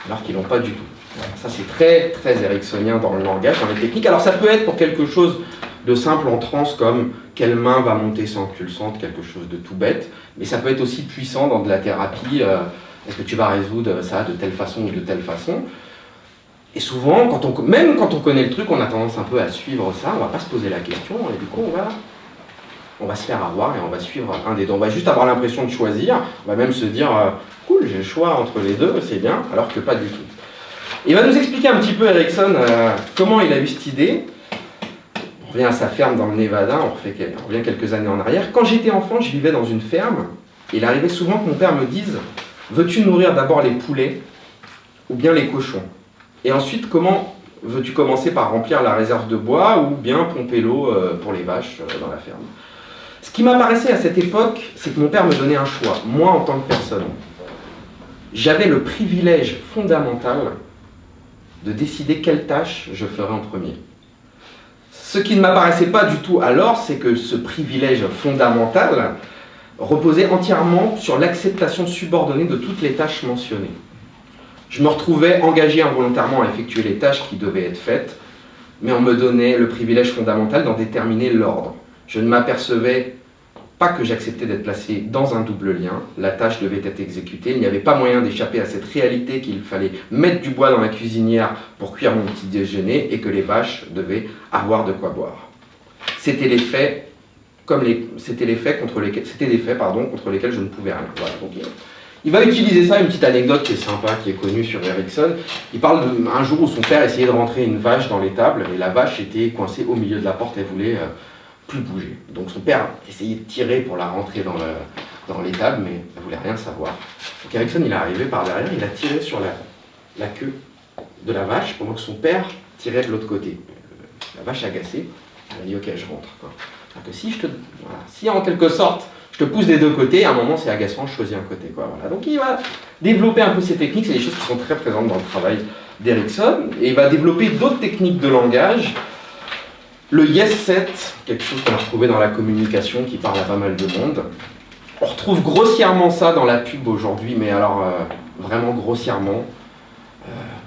alors qu'ils n'ont pas du tout. Voilà, ça c'est très très ericksonien dans le langage, dans les techniques. Alors ça peut être pour quelque chose de simple en transe comme quelle main va monter sans que tu le sentes, quelque chose de tout bête, mais ça peut être aussi puissant dans de la thérapie. Est-ce que tu vas résoudre ça de telle façon ou de telle façon? Et souvent, même quand on connaît le truc, on a tendance un peu à suivre ça, on va pas se poser la question, et du coup on va se faire avoir et on va suivre un des deux. On va juste avoir l'impression de choisir, on va même se dire cool, j'ai le choix entre les deux, c'est bien, alors que pas du tout. Il va nous expliquer un petit peu, Erickson, comment il a eu cette idée. On revient à sa ferme dans le Nevada, on revient quelques années en arrière. Quand j'étais enfant, je vivais dans une ferme, et il arrivait souvent que mon père me dise « Veux-tu nourrir d'abord les poulets ou bien les cochons? Et ensuite, comment veux-tu commencer par remplir la réserve de bois ou bien pomper l'eau pour les vaches dans la ferme ?» Ce qui m'apparaissait à cette époque, c'est que mon père me donnait un choix, moi en tant que personne. J'avais le privilège fondamental de décider quelle tâche je ferais en premier. Ce qui ne m'apparaissait pas du tout alors, c'est que ce privilège fondamental reposait entièrement sur l'acceptation subordonnée de toutes les tâches mentionnées. Je me retrouvais engagé involontairement à effectuer les tâches qui devaient être faites, mais on me donnait le privilège fondamental d'en déterminer l'ordre. Je ne m'apercevais pas que j'acceptais d'être placé dans un double lien, la tâche devait être exécutée, il n'y avait pas moyen d'échapper à cette réalité qu'il fallait mettre du bois dans la cuisinière pour cuire mon petit déjeuner et que les vaches devaient avoir de quoi boire. C'était des faits contre lesquels je ne pouvais rien. Voilà, donc, il va utiliser ça, une petite anecdote qui est sympa, qui est connue sur Erickson. Il parle d'un jour où son père essayait de rentrer une vache dans l'étable et la vache était coincée au milieu de la porte, elle voulait plus bouger. Donc son père essayait de tirer pour la rentrer dans l'étable, mais elle ne voulait rien savoir. Donc Erickson, il est arrivé par derrière, il a tiré sur la queue de la vache pendant que son père tirait de l'autre côté. La vache agacée, elle a dit « Ok, je rentre. » Alors que si en quelque sorte, je te pousse des deux côtés, à un moment c'est agaçant, je choisis un côté. Voilà. Donc il va développer un peu ces techniques, c'est des choses qui sont très présentes dans le travail d'Erickson, et il va développer d'autres techniques de langage. Le yes set, quelque chose qu'on a retrouvé dans la communication qui parle à pas mal de monde. On retrouve grossièrement ça dans la pub aujourd'hui, mais alors vraiment grossièrement.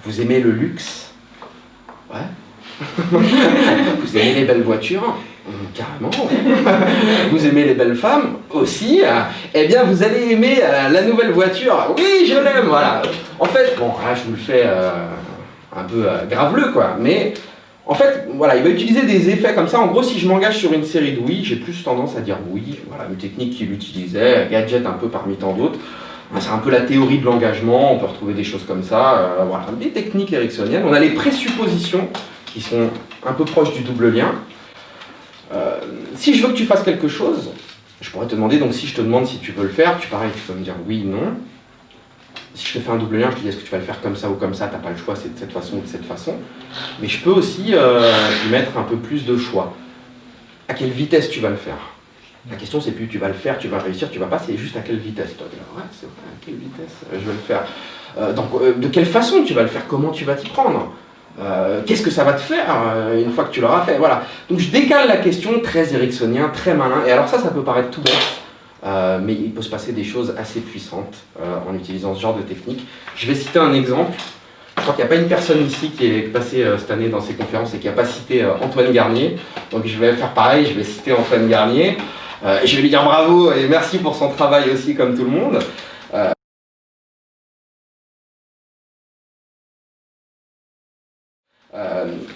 Vous aimez le luxe? Ouais. Vous aimez les belles voitures? Carrément. Vous aimez les belles femmes? Aussi. Eh bien, vous allez aimer la nouvelle voiture. Oui, je l'aime, voilà. En fait, bon, là, je vous le fais un peu graveleux, quoi, mais... En fait, voilà, il va utiliser des effets comme ça. En gros, si je m'engage sur une série de oui, j'ai plus tendance à dire oui. Voilà, une technique qu'il utilisait, gadget un peu parmi tant d'autres. C'est un peu la théorie de l'engagement, on peut retrouver des choses comme ça. Voilà, des techniques ericksoniennes. On a les présuppositions qui sont un peu proches du double lien. Si je veux que tu fasses quelque chose, je pourrais te demander, donc si je te demande si tu veux le faire, tu peux me dire oui, non. Si je te fais un double lien, je te dis est-ce que tu vas le faire comme ça ou comme ça, tu n'as pas le choix, c'est de cette façon ou de cette façon. Mais je peux aussi y mettre un peu plus de choix. À quelle vitesse tu vas le faire? La question c'est plus tu vas le faire, tu vas réussir, tu vas pas, c'est juste à quelle vitesse. Toi, ouais, c'est vrai, à quelle vitesse je vais le faire. Donc, de quelle façon tu vas le faire? Comment tu vas t'y prendre? Qu'est-ce que ça va te faire une fois que tu l'auras fait? Voilà. Donc je décale la question, très ericksonien, très malin. Et alors ça peut paraître tout bête. Mais il peut se passer des choses assez puissantes en utilisant ce genre de technique. Je vais citer un exemple. Je crois qu'il n'y a pas une personne ici qui est passée cette année dans ces conférences et qui n'a pas cité Antoine Garnier. Donc je vais faire pareil, je vais citer Antoine Garnier. Je vais lui dire bravo et merci pour son travail aussi comme tout le monde.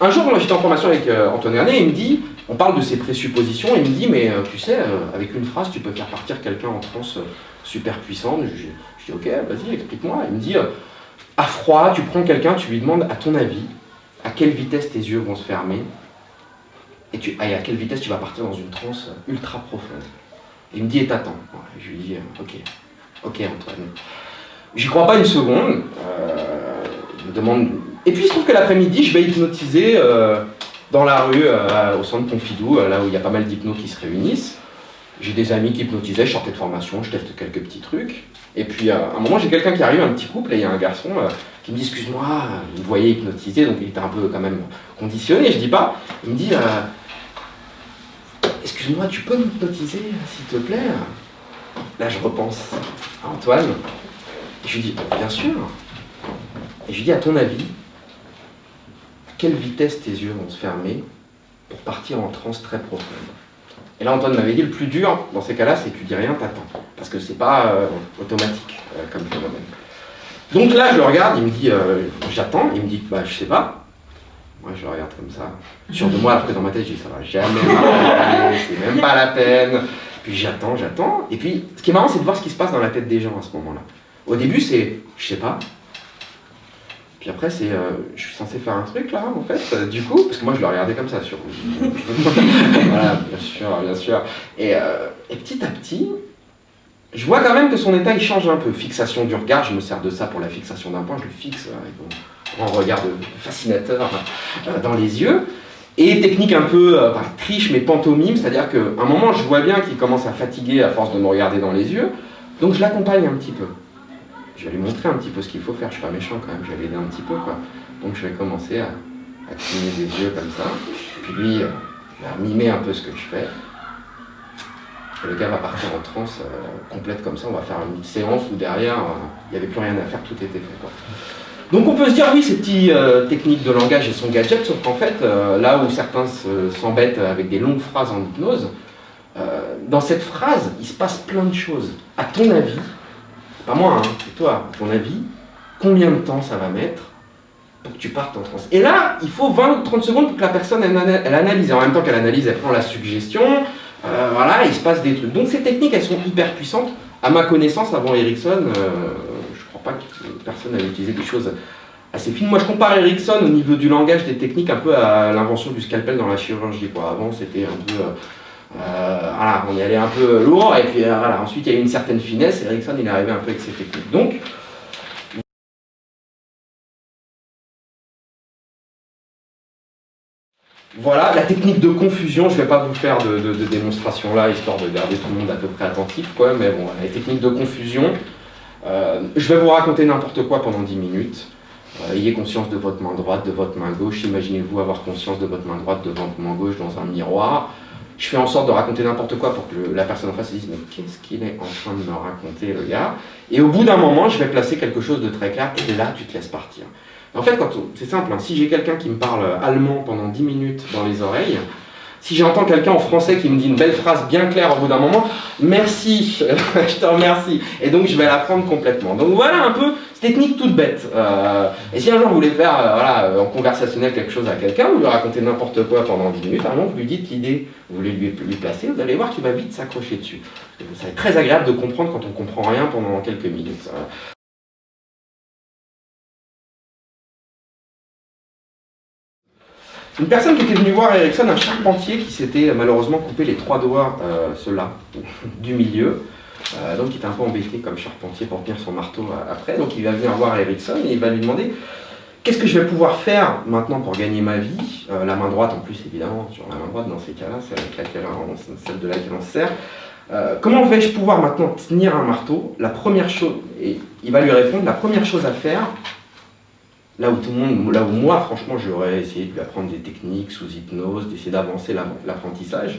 un jour, moi j'étais en formation avec Antoine Garnet, et il me dit, on parle de ses présuppositions, et il me dit, mais tu sais, avec une phrase, tu peux faire partir quelqu'un en transe super puissante. Je dis, ok, vas-y, explique-moi. Il me dit, à froid, tu prends quelqu'un, tu lui demandes, à ton avis, à quelle vitesse tes yeux vont se fermer, et à quelle vitesse tu vas partir dans une transe ultra profonde. Et il me dit, et t'attends. Ouais, je lui dis, ok, Antoine. J'y crois pas une seconde. Il me demande. Et puis il se trouve que l'après-midi, je vais hypnotiser dans la rue, au centre Pompidou, là où il y a pas mal d'hypnos qui se réunissent. J'ai des amis qui hypnotisaient, je sortais de formation, je teste quelques petits trucs. Et puis à un moment, j'ai quelqu'un qui arrive, un petit couple, et il y a un garçon qui me dit, excuse-moi, il me voyait hypnotiser, donc il était un peu quand même conditionné, je dis pas. Il me dit, excuse-moi, tu peux m'hypnotiser, s'il te plaît? Là, je repense à Antoine. Et je lui dis, bien sûr. Et je lui dis, à ton avis, à quelle vitesse tes yeux vont se fermer pour partir en transe très profonde? Et là, Antoine m'avait dit, le plus dur, dans ces cas-là, c'est que tu dis rien, t'attends. Parce que c'est pas automatique comme phénomène. Donc là, je le regarde, il me dit, j'attends. Il me dit, bah, je sais pas. Moi, je le regarde comme ça, sûr de moi, alors que dans ma tête, je dis, ça va jamais marcher, c'est même pas la peine. Puis j'attends. Et puis, ce qui est marrant, c'est de voir ce qui se passe dans la tête des gens à ce moment-là. Au début, c'est je sais pas. Puis après, c'est je suis censé faire un truc là, en fait, du coup, parce que moi je le regardais comme ça sur. Voilà, bien sûr. Et petit à petit, je vois quand même que son état il change un peu. Fixation du regard, je me sers de ça pour la fixation d'un point, je le fixe avec mon grand regard fascinateur dans les yeux. Et technique un peu, pas triche, mais pantomime, c'est-à-dire qu'à un moment, je vois bien qu'il commence à fatiguer à force de me regarder dans les yeux, donc je l'accompagne un petit peu. Je vais lui montrer un petit peu ce qu'il faut faire, je suis pas méchant quand même, je vais l'aider un petit peu, quoi. Donc je vais commencer à cligner des yeux comme ça, puis lui, il va mimer un peu ce que je fais. Et le gars va partir en transe complète comme ça, on va faire une séance où derrière, il n'y avait plus rien à faire, tout était fait, quoi. Donc on peut se dire, oui, ces petites techniques de langage et son gadget, sauf qu'en fait, là où certains s'embêtent avec des longues phrases en hypnose, dans cette phrase, il se passe plein de choses. À ton avis, pas moi, hein, c'est toi, à ton avis, combien de temps ça va mettre pour que tu partes en transe? Et là, il faut 20 ou 30 secondes pour que la personne elle analyse. Et en même temps qu'elle analyse, elle prend la suggestion, voilà, il se passe des trucs. Donc ces techniques, elles sont hyper puissantes. À ma connaissance, avant Erickson, pas que personne n'avait utilisé des choses assez fines. Moi, je compare Erickson au niveau du langage, des techniques, un peu à l'invention du scalpel dans la chirurgie, quoi. Avant, c'était un peu... voilà, on y allait un peu lourd, et puis voilà, ensuite, il y a eu une certaine finesse, et Erickson, il est arrivé un peu avec ses techniques. Donc, voilà, la technique de confusion, je ne vais pas vous faire de démonstration là, histoire de garder tout le monde à peu près attentif, quoi, mais bon, les techniques de confusion... je vais vous raconter n'importe quoi pendant 10 minutes. Ayez conscience de votre main droite, de votre main gauche. Imaginez-vous avoir conscience de votre main droite, de votre main gauche dans un miroir. Je fais en sorte de raconter n'importe quoi pour que la personne en face se dise « mais qu'est-ce qu'il est en train de me raconter, le gars ?» Et au bout d'un moment, je vais placer quelque chose de très clair et là, tu te laisses partir. En fait, c'est simple, hein, si j'ai quelqu'un qui me parle allemand pendant 10 minutes dans les oreilles, si j'entends quelqu'un en français qui me dit une belle phrase bien claire au bout d'un moment, merci, je te remercie. Et donc je vais l'apprendre complètement. Donc voilà un peu cette technique toute bête. Et si un jour vous voulez faire voilà, en conversationnel quelque chose à quelqu'un, vous lui racontez n'importe quoi pendant 10 minutes, à un moment vous lui dites l'idée, vous voulez lui placer, vous allez voir qu'il va vite s'accrocher dessus. Ça va être très agréable de comprendre quand on ne comprend rien pendant quelques minutes. Une personne qui était venue voir Erickson, un charpentier qui s'était malheureusement coupé les 3 doigts, ceux-là, du milieu. Donc il était un peu embêté comme charpentier pour tenir son marteau après. Donc il va venir voir Erickson et il va lui demander qu'est-ce que je vais pouvoir faire maintenant pour gagner ma vie. La main droite en plus évidemment, sur la main droite dans ces cas-là, c'est celle de laquelle on se sert. Comment vais-je pouvoir maintenant tenir un marteau? La première chose, et il va lui répondre, la première chose à faire, là où moi, franchement, j'aurais essayé de lui apprendre des techniques sous hypnose, d'essayer d'avancer l'apprentissage,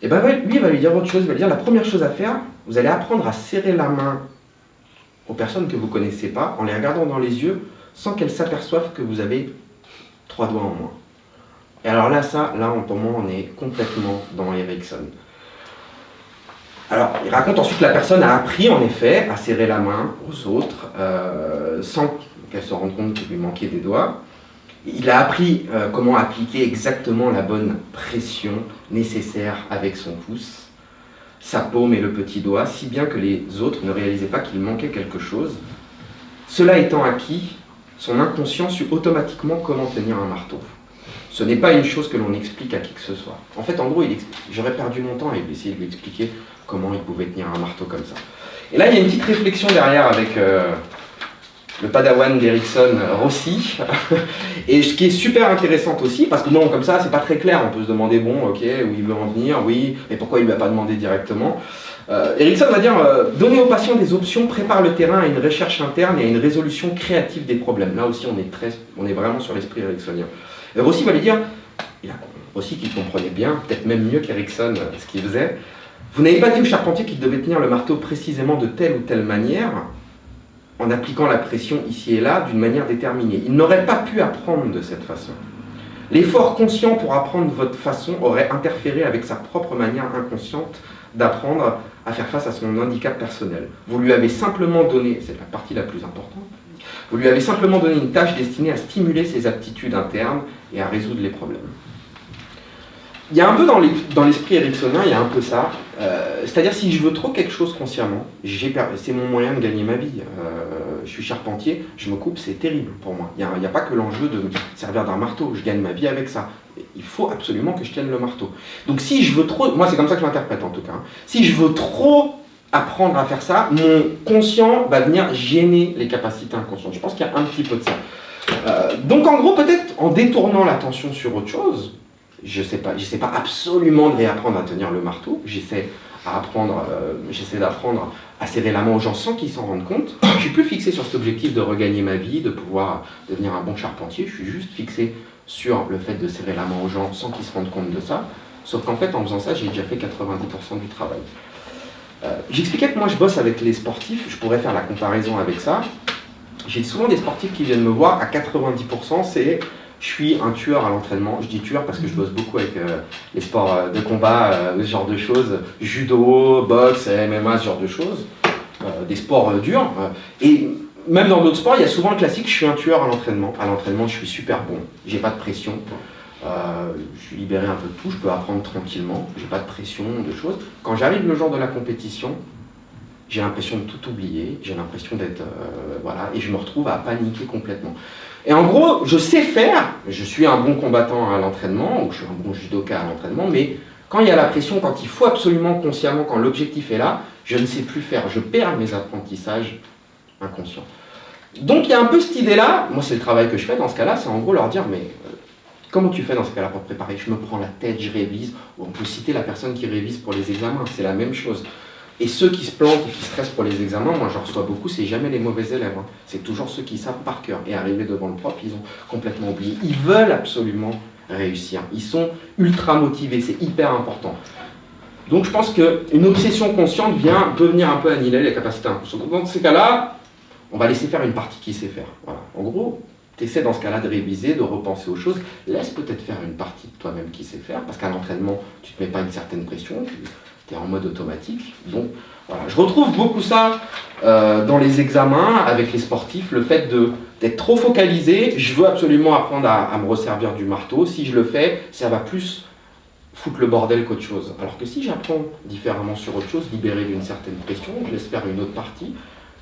et bien lui, il va lui dire autre chose, il va lui dire la première chose à faire, vous allez apprendre à serrer la main aux personnes que vous ne connaissez pas, en les regardant dans les yeux, sans qu'elles s'aperçoivent que vous avez 3 doigts en moins. Et alors là, pour moi, on est complètement dans Erickson. Alors, il raconte ensuite que la personne a appris, en effet, à serrer la main aux autres, sans qu'elle se rende compte qu'il lui manquait des doigts. Il a appris comment appliquer exactement la bonne pression nécessaire avec son pouce, sa paume et le petit doigt, si bien que les autres ne réalisaient pas qu'il manquait quelque chose. Cela étant acquis, son inconscient sut automatiquement comment tenir un marteau. Ce n'est pas une chose que l'on explique à qui que ce soit. En fait, en gros, j'aurais perdu mon temps à essayer de lui expliquer comment il pouvait tenir un marteau comme ça. Et là, il y a une petite réflexion derrière avec le padawan d'Erickson, Rossi, et ce qui est super intéressante aussi, parce que non, comme ça, c'est pas très clair, on peut se demander, bon, ok, où il veut en venir, oui, mais pourquoi il ne lui a pas demandé directement. Erickson va dire, donner aux patients des options prépare le terrain à une recherche interne et à une résolution créative des problèmes. Là aussi, on est vraiment sur l'esprit ericksonien. Et Rossi va lui dire, Rossi qui comprenait bien, peut-être même mieux qu'Erickson, ce qu'il faisait, vous n'avez pas dit au charpentier qu'il devait tenir le marteau précisément de telle ou telle manière, en appliquant la pression ici et là d'une manière déterminée. Il n'aurait pas pu apprendre de cette façon. L'effort conscient pour apprendre votre façon aurait interféré avec sa propre manière inconsciente d'apprendre à faire face à son handicap personnel. Vous lui avez simplement donné, c'est la partie la plus importante, vous lui avez simplement donné une tâche destinée à stimuler ses aptitudes internes et à résoudre les problèmes. Il y a un peu dans l'esprit ericksonien, il y a un peu ça. C'est-à-dire si je veux trop quelque chose consciemment, c'est mon moyen de gagner ma vie. Je suis charpentier, je me coupe, c'est terrible pour moi. Il n'y a pas que l'enjeu de me servir d'un marteau, je gagne ma vie avec ça. Il faut absolument que je tienne le marteau. Donc si je veux trop, moi c'est comme ça que je l'interprète en tout cas, si je veux trop apprendre à faire ça, mon conscient va venir gêner les capacités inconscientes. Je pense qu'il y a un petit peu de ça. Donc en gros, peut-être en détournant l'attention sur autre chose, je sais pas absolument de réapprendre à tenir le marteau, j'essaie d'apprendre à serrer la main aux gens sans qu'ils s'en rendent compte. Je suis plus fixé sur cet objectif de regagner ma vie, de pouvoir devenir un bon charpentier, je suis juste fixé sur le fait de serrer la main aux gens sans qu'ils se rendent compte de ça, sauf qu'en fait en faisant ça, j'ai déjà fait 90% du travail. J'expliquais que moi je bosse avec les sportifs, je pourrais faire la comparaison avec ça. J'ai souvent des sportifs qui viennent me voir, à 90% c'est je suis un tueur à l'entraînement. Je dis tueur parce que je bosse beaucoup avec les sports de combat, ce genre de choses, judo, boxe, MMA, ce genre de choses, des sports durs. Et même dans d'autres sports, il y a souvent le classique, je suis un tueur à l'entraînement. À l'entraînement, je suis super bon, j'ai pas de pression, je suis libéré un peu de tout, je peux apprendre tranquillement, j'ai pas de pression, de choses. Quand j'arrive le jour de la compétition, j'ai l'impression de tout oublier, j'ai l'impression d'être... voilà, et je me retrouve à paniquer complètement. Et en gros, je sais faire, je suis un bon combattant à l'entraînement, ou je suis un bon judoka à l'entraînement, mais quand il y a la pression, quand il faut absolument consciemment, quand l'objectif est là, je ne sais plus faire, je perds mes apprentissages inconscients. Donc il y a un peu cette idée-là, moi c'est le travail que je fais dans ce cas-là, c'est en gros leur dire, mais comment tu fais dans ce cas-là pour te préparer? Je me prends la tête, je révise, ou on peut citer la personne qui révise pour les examens, c'est la même chose. Et ceux qui se plantent et qui stressent pour les examens, moi j'en reçois beaucoup, c'est jamais les mauvais élèves. Hein. C'est toujours ceux qui savent par cœur. Et arriver devant le prof, ils ont complètement oublié. Ils veulent absolument réussir. Ils sont ultra motivés, c'est hyper important. Donc je pense qu'une obsession consciente peut venir un peu annihiler les capacités inconscientes. Donc dans ces cas-là, on va laisser faire une partie qui sait faire. Voilà. En gros, tu essaies dans ce cas-là de réviser, de repenser aux choses. Laisse peut-être faire une partie de toi-même qui sait faire, parce qu'à l'entraînement, tu ne te mets pas une certaine pression. Tu es en mode automatique. Donc, voilà. Je retrouve beaucoup ça dans les examens avec les sportifs, le fait d'être trop focalisé. Je veux absolument apprendre à me resservir du marteau. Si je le fais, ça va plus foutre le bordel qu'autre chose. Alors que si j'apprends différemment sur autre chose, libéré d'une certaine pression, je laisse faire une autre partie,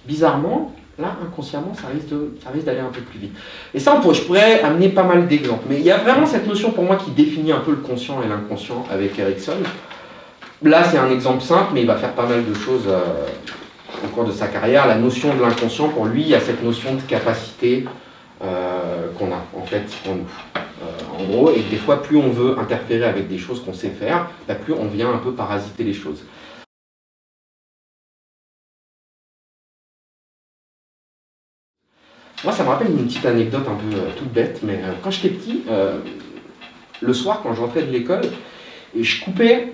bizarrement, là, inconsciemment, ça risque d'aller un peu plus vite. Et ça, je pourrais amener pas mal d'exemples. Mais il y a vraiment cette notion pour moi qui définit un peu le conscient et l'inconscient avec Erickson. Là, c'est un exemple simple, mais il va faire pas mal de choses au cours de sa carrière. La notion de l'inconscient, pour lui, il y a cette notion de capacité qu'on a, en fait, en nous. En gros, et des fois, plus on veut interférer avec des choses qu'on sait faire, plus on vient un peu parasiter les choses. Moi, ça me rappelle une petite anecdote un peu toute bête, mais quand j'étais petit, le soir, quand je rentrais de l'école, et je coupais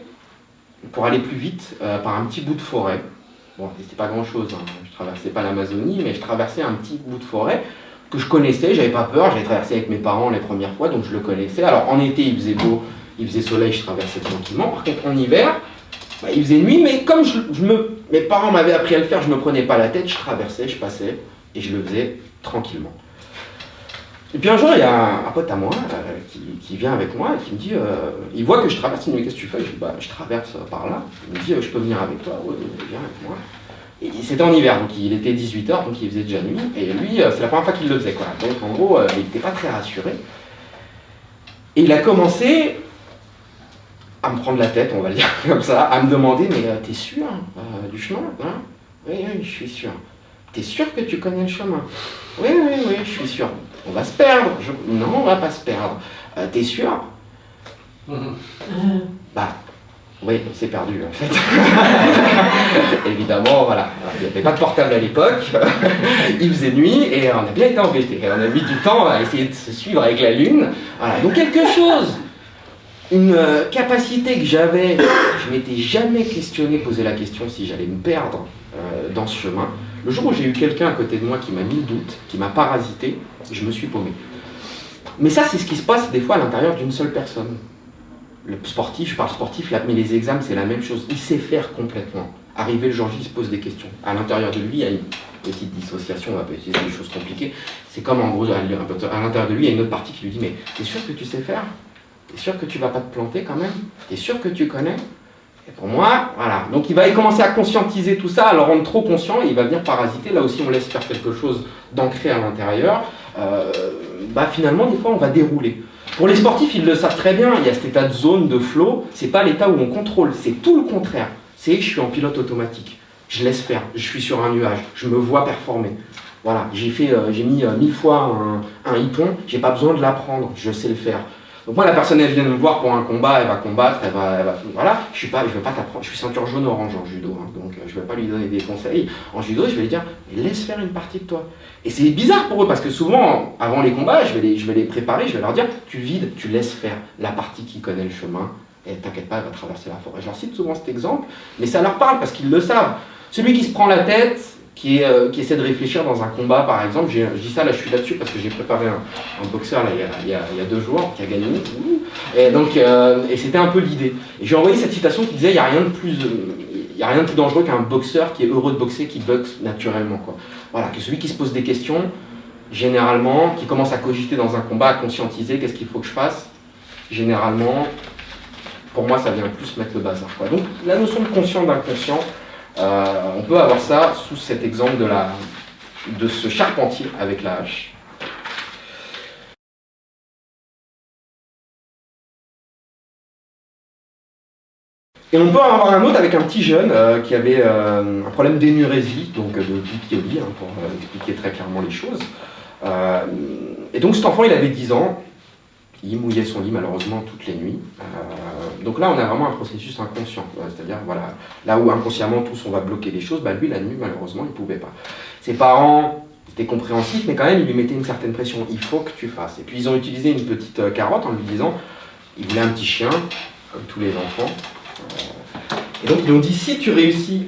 pour aller plus vite par un petit bout de forêt. Bon, c'était pas grand-chose, hein. Je traversais pas l'Amazonie, mais je traversais un petit bout de forêt que je connaissais, j'avais pas peur, j'avais traversé avec mes parents les premières fois, donc je le connaissais. Alors en été, il faisait beau, il faisait soleil, je traversais tranquillement. Par contre, en hiver, il faisait nuit, mais comme mes parents m'avaient appris à le faire, je me prenais pas la tête, je traversais, je passais, et je le faisais tranquillement. Et puis un jour, il y a un pote à moi qui vient avec moi et qui me dit, il voit que je traverse, il me dit, qu'est-ce que tu fais? Je dis, bah, je traverse par là. Il me dit, je peux venir avec toi? Oui, viens avec moi. Et c'était en hiver, donc il était 18h, donc il faisait déjà nuit. Et lui, c'est la première fois qu'il le faisait, quoi. Donc en gros, il n'était pas très rassuré. Et il a commencé à me prendre la tête, on va le dire comme ça, à me demander, mais t'es sûr du chemin, hein? Oui, je suis sûr. T'es sûr que tu connais le chemin? Oui, je suis sûr. On va se perdre. Non, on va pas se perdre. T'es sûr? Bah, oui, on s'est perdu en fait. Évidemment, voilà. Il n'y avait pas de portable à l'époque. Il faisait nuit et on a bien été embêtés. On a mis du temps à essayer de se suivre avec la lune. Voilà. Donc quelque chose, une capacité que j'avais, je m'étais jamais questionné, posé la question si j'allais me perdre dans ce chemin. Le jour où j'ai eu quelqu'un à côté de moi qui m'a mis le doute, qui m'a parasité, je me suis paumé. Mais ça, c'est ce qui se passe des fois à l'intérieur d'une seule personne. Le sportif, je parle sportif, mais les examens, c'est la même chose. Il sait faire complètement. Arrivé le jour J, il se pose des questions. À l'intérieur de lui, il y a une petite dissociation, on va pas utiliser des choses compliquées. C'est comme en gros, à l'intérieur de lui, il y a une autre partie qui lui dit, mais t'es sûr que tu sais faire? T'es sûr que tu vas pas te planter quand même? T'es sûr que tu connais? Et pour moi, voilà. Donc il va commencer à conscientiser tout ça, à le rendre trop conscient, et il va venir parasiter. Là aussi, on laisse faire quelque chose d'ancré à l'intérieur. Finalement, des fois, on va dérouler. Pour les sportifs, ils le savent très bien, il y a cet état de zone, de flow, c'est pas l'état où on contrôle, c'est tout le contraire. C'est je suis en pilote automatique, je laisse faire, je suis sur un nuage, je me vois performer. Voilà, j'ai mis 1000 fois un hippon, j'ai pas besoin de l'apprendre, je sais le faire. Donc moi, la personne, elle vient me voir pour un combat, elle va combattre, voilà, je veux pas t'apprendre, je suis ceinture jaune orange en judo, hein, donc je vais pas lui donner des conseils. En judo, je vais lui dire, mais laisse faire une partie de toi. Et c'est bizarre pour eux, parce que souvent, avant les combats, je vais les préparer, je vais leur dire, tu vides, tu laisses faire la partie qui connaît le chemin, et t'inquiète pas, elle va traverser la forêt. Je leur cite souvent cet exemple, mais ça leur parle, parce qu'ils le savent. Celui qui se prend la tête, qui essaie de réfléchir dans un combat, par exemple, je dis ça, là je suis là-dessus parce que j'ai préparé un boxeur là, il y a 2 jours qui a gagné, et donc et c'était un peu l'idée. Et j'ai envoyé cette citation qui disait, il n'y a rien de plus dangereux qu'un boxeur qui est heureux de boxer, qui boxe naturellement, quoi. Voilà, que celui qui se pose des questions, généralement, qui commence à cogiter dans un combat, à conscientiser, qu'est-ce qu'il faut que je fasse, généralement, pour moi ça vient plus mettre le bazar, quoi. Donc la notion de conscient, d'inconscient, on peut avoir ça sous cet exemple de ce charpentier avec la hache. Et on peut en avoir un autre avec un petit jeune qui avait un problème d'énurésie, donc de pipioli, hein, pour expliquer très clairement les choses. Et donc cet enfant, il avait 10 ans, il mouillait son lit malheureusement toutes les nuits. Donc là, on a vraiment un processus inconscient, c'est-à-dire voilà, là où inconsciemment tous on va bloquer les choses, lui la nuit malheureusement il ne pouvait pas. Ses parents étaient compréhensifs, mais quand même ils lui mettaient une certaine pression, il faut que tu fasses. Et puis ils ont utilisé une petite carotte en lui disant, il voulait un petit chien, comme tous les enfants. Et donc ils lui ont dit, si tu réussis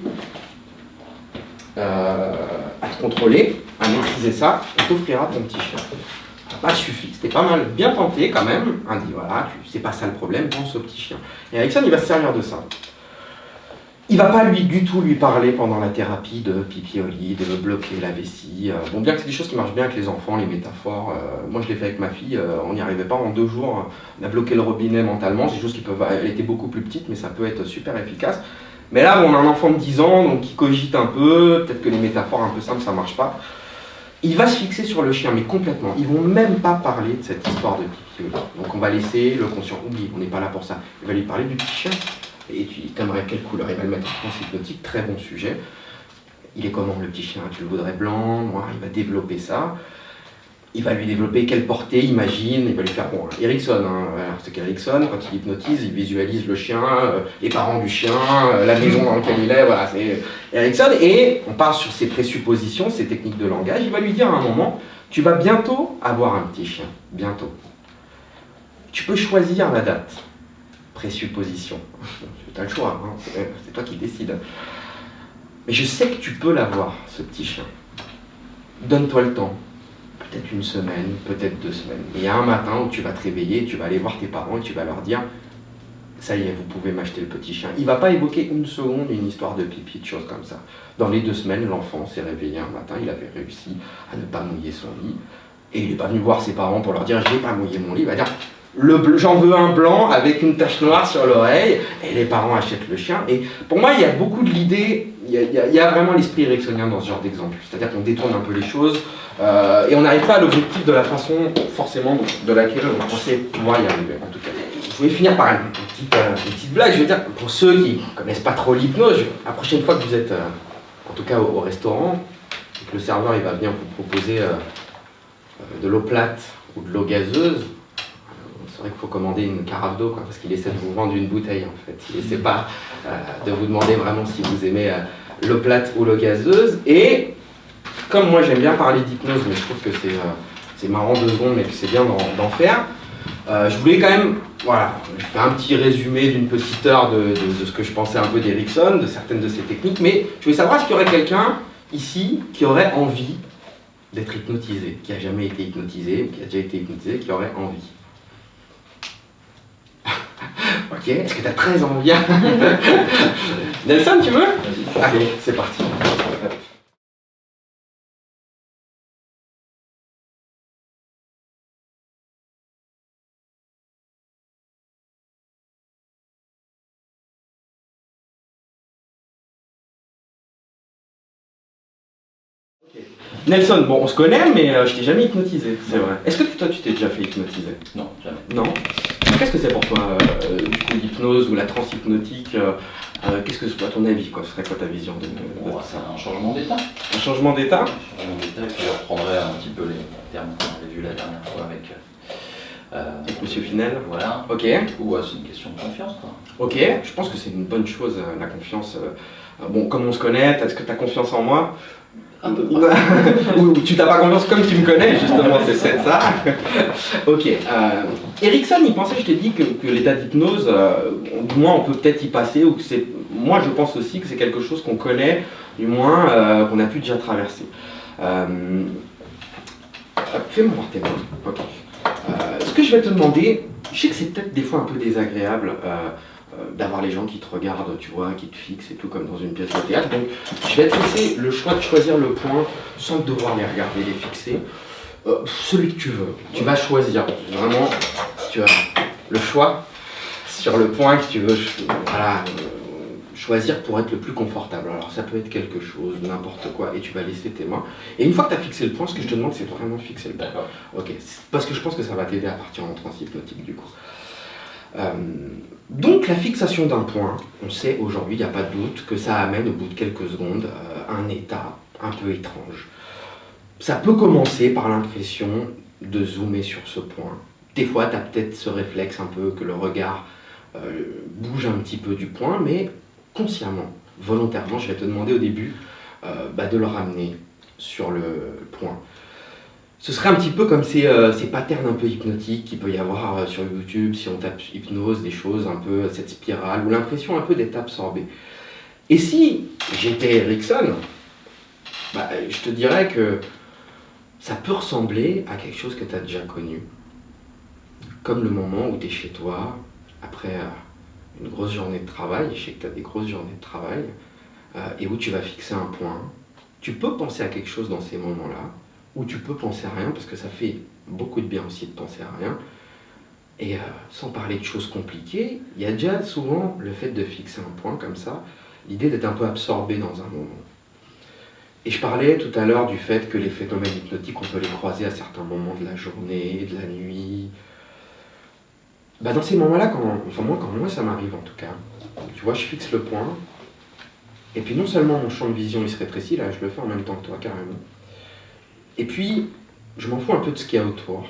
à te contrôler, à maîtriser ça, on t'offrira ton petit chien. Pas suffi, c'était pas mal, bien tenté quand même. On dit voilà, c'est pas ça le problème, pense au petit chien. Et Erickson, il va se servir de ça. Il va pas du tout lui parler pendant la thérapie de pipi au lit, de bloquer la vessie. Bon, bien que c'est des choses qui marchent bien avec les enfants, les métaphores. Moi, je l'ai fait avec ma fille, on n'y arrivait pas en 2 jours. On a bloqué le robinet mentalement, c'est des choses qui peuvent. Elle était beaucoup plus petite, mais ça peut être super efficace. Mais là, on a un enfant de 10 ans, donc qui cogite un peu, peut-être que les métaphores un peu simples, ça marche pas. Il va se fixer sur le chien, mais complètement. Ils vont même pas parler de cette histoire de pipi au lit. Donc on va laisser le conscient oublier, on n'est pas là pour ça. Il va lui parler du petit chien. Et tu t'aimerais quelle couleur? Il va le mettre en transe hypnotique, très bon sujet. Il est comment le petit chien? Tu le voudrais blanc, noir? Il va développer ça. Il va lui développer quelle portée, imagine, il va lui faire, bon, Erickson, hein, c'est qu'Erickson, quand il hypnotise, il visualise le chien, les parents du chien, la maison dans laquelle il est, voilà, c'est Erickson, et on part sur ses présuppositions, ses techniques de langage, il va lui dire à un moment, tu vas bientôt avoir un petit chien, bientôt. Tu peux choisir la date, présupposition, tu as le choix, hein, c'est toi qui décides. Mais je sais que tu peux l'avoir, ce petit chien. Donne-toi le temps. Peut-être 1 semaine, peut-être 2 semaines. Et il y a un matin où tu vas te réveiller, tu vas aller voir tes parents et tu vas leur dire « Ça y est, vous pouvez m'acheter le petit chien ». Il ne va pas évoquer 1 seconde une histoire de pipi, de choses comme ça. Dans les 2 semaines, l'enfant s'est réveillé un matin, il avait réussi à ne pas mouiller son lit. Et il n'est pas venu voir ses parents pour leur dire j'ai pas mouillé mon lit, il va dire j'en veux un blanc avec une tache noire sur l'oreille, et les parents achètent le chien. Et pour moi, il y a beaucoup de l'idée, il y a vraiment l'esprit ericksonien dans ce genre d'exemple. C'est-à-dire qu'on détourne un peu les choses, et on n'arrive pas à l'objectif de la façon, forcément, de laquelle on pensait pouvoir y arriver, en tout cas. Je voulais finir par une petite blague, je veux dire, pour ceux qui ne connaissent pas trop l'hypnose, la prochaine fois que vous êtes, en tout cas au restaurant, et que le serveur il va venir vous proposer de l'eau plate ou de l'eau gazeuse, c'est vrai qu'il faut commander une carafe d'eau, parce qu'il essaie de vous vendre une bouteille en fait. Il essaie pas de vous demander vraiment si vous aimez l'eau plate ou l'eau gazeuse. Et comme moi j'aime bien parler d'hypnose, mais je trouve que c'est marrant 2 secondes, mais que c'est bien d'en faire, je voulais quand même, voilà, je fais un petit résumé d'une petite heure de ce que je pensais un peu d'Erickson, de certaines de ses techniques, mais je voulais savoir est-ce qu'il y aurait quelqu'un ici qui aurait envie d'être hypnotisé, qui a jamais été hypnotisé, qui a déjà été hypnotisé, qui aurait envie. Ok, est-ce que tu as très envie? Nelson, tu veux? Allez, c'est parti. Okay. Nelson, bon, on se connaît, mais je t'ai jamais hypnotisé, c'est vrai. Est-ce que toi, tu t'es déjà fait hypnotiser? Non, jamais. Non. Qu'est-ce que c'est pour toi, du coup, l'hypnose ou la transe hypnotique? Qu'est-ce que, à ton avis, quoi, ce serait quoi ta vision de c'est un changement d'état. Un changement d'état? Un changement d'état, et puis je reprendrai un petit peu les termes qu'on avait vus la dernière fois avec Monsieur Finel. Voilà. Ok. Ou c'est une question de confiance, quoi. Ok, je pense que c'est une bonne chose, la confiance. Bon, comme on se connaît, est-ce que tu as confiance en moi? Un peu. Ou tu t'as pas confiance comme tu me connais, justement, c'est ça. Ok. Erickson, il pensait, je t'ai dit, que l'état d'hypnose, du moins on peut peut-être y passer, ou que c'est. Moi, je pense aussi que c'est quelque chose qu'on connaît, du moins qu'on a pu déjà traverser. Fais-moi voir tes mains. Ok. Ce que je vais te demander, je sais que c'est peut-être des fois un peu désagréable d'avoir les gens qui te regardent, tu vois, qui te fixent et tout, comme dans une pièce de théâtre. Donc, je vais te laisser le choix de choisir le point sans devoir les regarder, les fixer. Celui que tu veux. Tu vas choisir. Vraiment, tu as le choix sur le point que tu veux. Voilà. Choisir pour être le plus confortable. Alors ça peut être quelque chose, n'importe quoi, et tu vas laisser tes mains. Et une fois que tu as fixé le point, ce que je te demande, c'est vraiment de fixer le point. D'accord. Ok, parce que je pense que ça va t'aider à partir en transe hypnotique du coup. Donc la fixation d'un point, on sait aujourd'hui, il n'y a pas de doute, que ça amène au bout de quelques secondes un état un peu étrange. Ça peut commencer par l'impression de zoomer sur ce point. Des fois, tu as peut-être ce réflexe un peu que le regard bouge un petit peu du point, mais consciemment, volontairement, je vais te demander au début de le ramener sur le point. Ce serait un petit peu comme ces patterns un peu hypnotiques qu'il peut y avoir sur YouTube, si on tape hypnose, des choses un peu, cette spirale, ou l'impression un peu d'être absorbé. Et si j'étais Erickson, je te dirais que ça peut ressembler à quelque chose que tu as déjà connu. Comme le moment où tu es chez toi, après une grosse journée de travail, je sais que tu as des grosses journées de travail, et où tu vas fixer un point. Tu peux penser à quelque chose dans ces moments-là, ou tu peux penser à rien, parce que ça fait beaucoup de bien aussi de penser à rien. Et sans parler de choses compliquées, il y a déjà souvent le fait de fixer un point comme ça, l'idée d'être un peu absorbé dans un moment. Et je parlais tout à l'heure du fait que les phénomènes hypnotiques, on peut les croiser à certains moments de la journée, de la nuit. Dans ces moments-là, quand moi ça m'arrive en tout cas, tu vois, je fixe le point, et puis non seulement mon champ de vision il se rétrécit, là je le fais en même temps que toi carrément, et puis je m'en fous un peu de ce qu'il y a autour.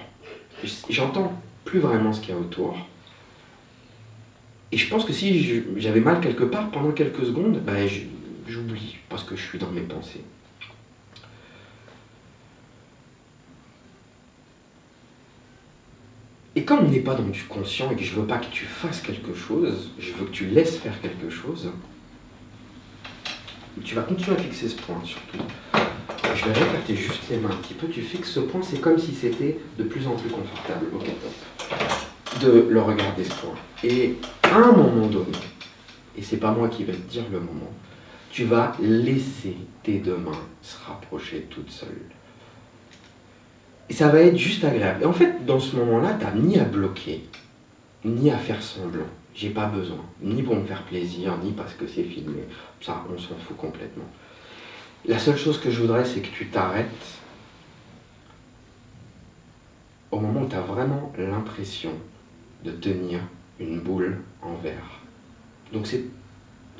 J'entends plus vraiment ce qu'il y a autour. Et je pense que si j'avais mal quelque part pendant quelques secondes, j'oublie parce que je suis dans mes pensées. Et comme on n'est pas dans du conscient et que je veux pas que tu fasses quelque chose, je veux que tu laisses faire quelque chose, tu vas continuer à fixer ce point surtout. Je vais réécarter juste les mains un petit peu, tu fixes ce point, c'est comme si c'était de plus en plus confortable. Ok, top. De le regarder ce point. Et à un moment donné, et c'est pas moi qui vais te dire le moment, tu vas laisser tes deux mains se rapprocher toutes seules. Et ça va être juste agréable. Et en fait, dans ce moment-là, tu n'as ni à bloquer, ni à faire semblant. J'ai pas besoin. Ni pour me faire plaisir, ni parce que c'est filmé. Ça, on s'en fout complètement. La seule chose que je voudrais, c'est que tu t'arrêtes au moment où tu as vraiment l'impression de tenir une boule en verre. Donc c'est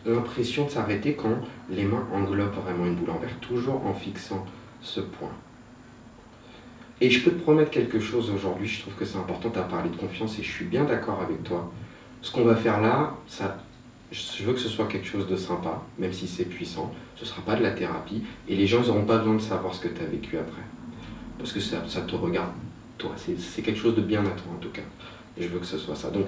l'impression de s'arrêter quand les mains englobent vraiment une boule en verre, toujours en fixant ce point. Et je peux te promettre quelque chose aujourd'hui, je trouve que c'est important, tu as parlé de confiance et je suis bien d'accord avec toi. Ce qu'on va faire là, je veux que ce soit quelque chose de sympa, même si c'est puissant, ce ne sera pas de la thérapie, et les gens n'auront pas besoin de savoir ce que tu as vécu après. Parce que ça te regarde, toi, c'est quelque chose de bien à toi en tout cas. Et je veux que ce soit ça. Donc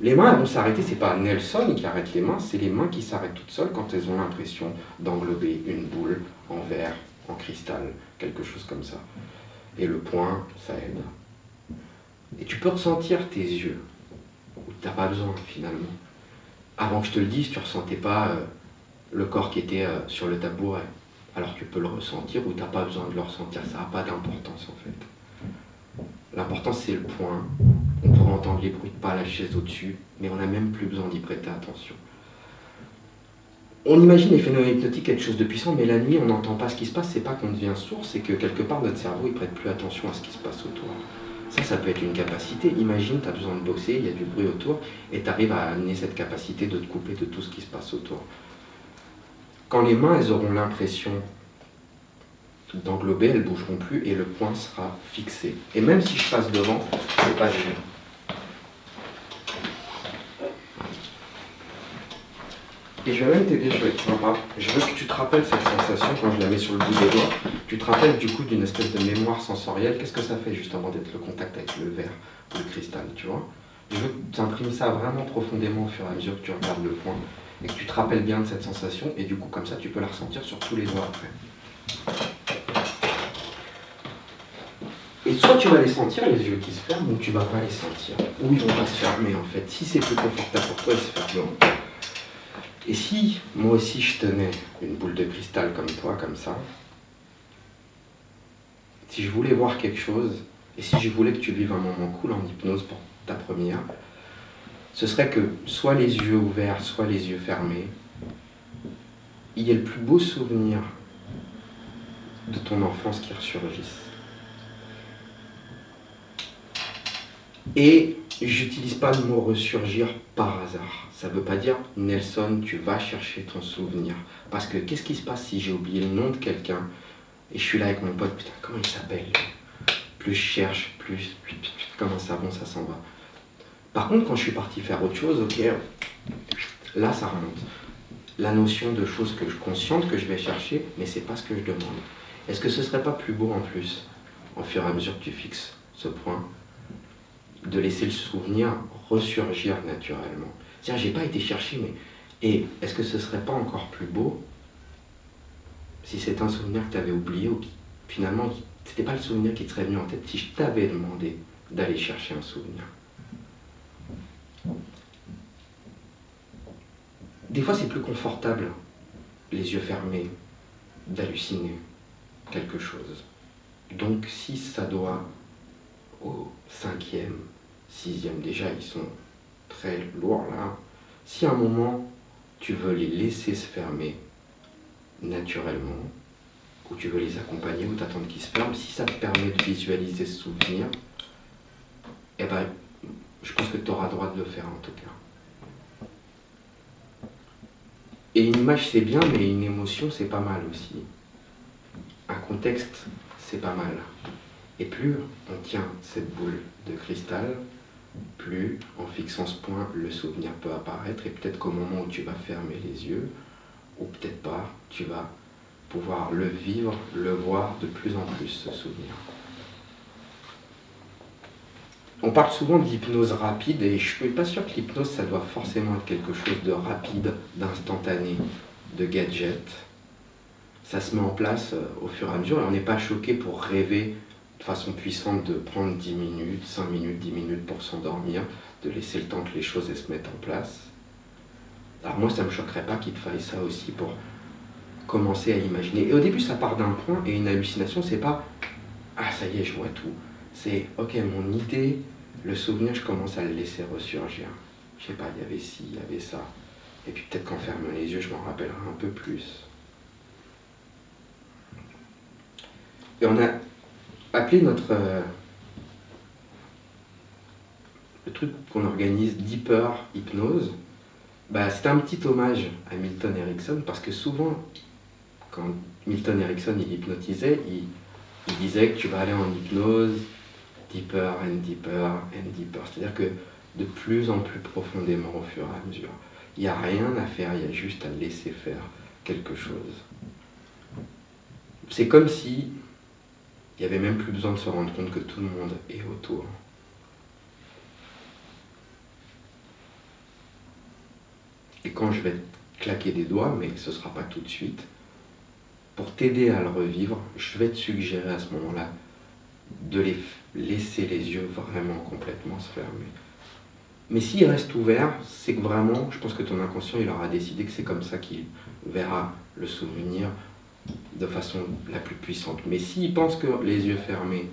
les mains elles vont s'arrêter, c'est pas Nelson qui arrête les mains, c'est les mains qui s'arrêtent toutes seules quand elles ont l'impression d'englober une boule en verre, en cristal, quelque chose comme ça. Et le poing, ça aide. Et tu peux ressentir tes yeux, où tu n'as pas besoin finalement. Avant que je te le dise, tu ne ressentais pas le corps qui était sur le tabouret. Alors tu peux le ressentir ou tu n'as pas besoin de le ressentir, ça n'a pas d'importance en fait. L'important c'est le point. On pourrait entendre les bruits de pas à la chaise au-dessus, mais on n'a même plus besoin d'y prêter attention. On imagine les phénomènes hypnotiques quelque chose de puissant, mais la nuit on n'entend pas ce qui se passe, c'est pas qu'on devient sourd, c'est que quelque part notre cerveau il prête plus attention à ce qui se passe autour. Ça peut être une capacité. Imagine, tu as besoin de bosser, il y a du bruit autour, et tu arrives à amener cette capacité de te couper de tout ce qui se passe autour. Quand les mains, elles auront l'impression d'englober, elles ne bougeront plus, et le point sera fixé. Et même si je passe devant, c'est pas gênant. Et je vais même t'aider, je vais être sympa. Je veux que tu te rappelles cette sensation quand je la mets sur le bout des doigts. Tu te rappelles du coup d'une espèce de mémoire sensorielle. Qu'est-ce que ça fait justement d'être le contact avec le verre ou le cristal, tu vois? Je veux que tu imprimes ça vraiment profondément au fur et à mesure que tu regardes le point. Et que tu te rappelles bien de cette sensation. Et du coup, comme ça, tu peux la ressentir sur tous les doigts après. Et soit tu vas les sentir, les yeux qui se ferment, ou tu vas pas les sentir. Ou ils vont pas se fermer en fait. Si c'est plus confortable pour toi, ils se ferment. Et si, moi aussi, je tenais une boule de cristal comme toi, comme ça, si je voulais voir quelque chose, et si je voulais que tu vives un moment cool en hypnose pour ta première, ce serait que, soit les yeux ouverts, soit les yeux fermés, il y ait le plus beau souvenir de ton enfance qui ressurgisse. Et j'utilise pas le mot ressurgir par hasard. Ça veut pas dire, Nelson, tu vas chercher ton souvenir. Parce que qu'est-ce qui se passe si j'ai oublié le nom de quelqu'un et je suis là avec mon pote, putain, comment il s'appelle? Plus je cherche, plus comme un savon, ça s'en va. Par contre, quand je suis parti faire autre chose, ok, là ça remonte. La notion de choses que je consciente que je vais chercher, mais c'est pas ce que je demande. Est-ce que ce serait pas plus beau en plus, au fur et à mesure que tu fixes ce point, de laisser le souvenir ressurgir naturellement? C'est-à-dire, j'ai pas été chercher, mais... Et est-ce que ce serait pas encore plus beau si c'est un souvenir que tu avais oublié ou qui, finalement, c'était pas le souvenir qui te serait venu en tête si je t'avais demandé d'aller chercher un souvenir? Des fois, c'est plus confortable, les yeux fermés, d'halluciner quelque chose. Donc, si ça doit au 5e, 6e, déjà, ils sont très lourds là. Si à un moment, tu veux les laisser se fermer naturellement, ou tu veux les accompagner, ou t'attendre qu'ils se ferment, si ça te permet de visualiser ce souvenir, eh ben, je pense que tu auras le droit de le faire en tout cas. Et une image c'est bien, mais une émotion c'est pas mal aussi. Un contexte c'est pas mal. Et plus on tient cette boule de cristal, plus en fixant ce point, le souvenir peut apparaître, et peut-être qu'au moment où tu vas fermer les yeux, ou peut-être pas, tu vas pouvoir le vivre, le voir de plus en plus, ce souvenir. On parle souvent d'hypnose rapide, et je ne suis pas sûr que l'hypnose, ça doit forcément être quelque chose de rapide, d'instantané, de gadget. Ça se met en place au fur et à mesure, et on n'est pas choqué pour rêver de façon puissante de prendre 10 minutes, 5 minutes, 10 minutes pour s'endormir, de laisser le temps que les choses se mettent en place. Alors moi, ça ne me choquerait pas qu'il te faille ça aussi pour commencer à imaginer. Et au début, ça part d'un point, et une hallucination, c'est pas ah ça y est, je vois tout. C'est, ok, mon idée, le souvenir, je commence à le laisser ressurgir. Je sais pas, il y avait ci, il y avait ça. Et puis peut-être qu'en fermant les yeux, je m'en rappellerai un peu plus. Et on a appelé notre... le truc qu'on organise Deeper Hypnose, bah, c'était un petit hommage à Milton Erickson, parce que souvent, quand Milton Erickson il hypnotisait, il disait que tu vas aller en hypnose, deeper and deeper and deeper. C'est-à-dire que de plus en plus profondément au fur et à mesure. Il n'y a rien à faire, il y a juste à laisser faire quelque chose. C'est comme si il n'y avait même plus besoin de se rendre compte que tout le monde est autour. Et quand je vais te claquer des doigts, mais ce ne sera pas tout de suite, pour t'aider à le revivre, je vais te suggérer à ce moment-là de laisser les yeux vraiment complètement se fermer. Mais s'il reste ouvert, c'est que vraiment, je pense que ton inconscient, il aura décidé que c'est comme ça qu'il verra le souvenir de façon la plus puissante. Mais s'il pense que les yeux fermés,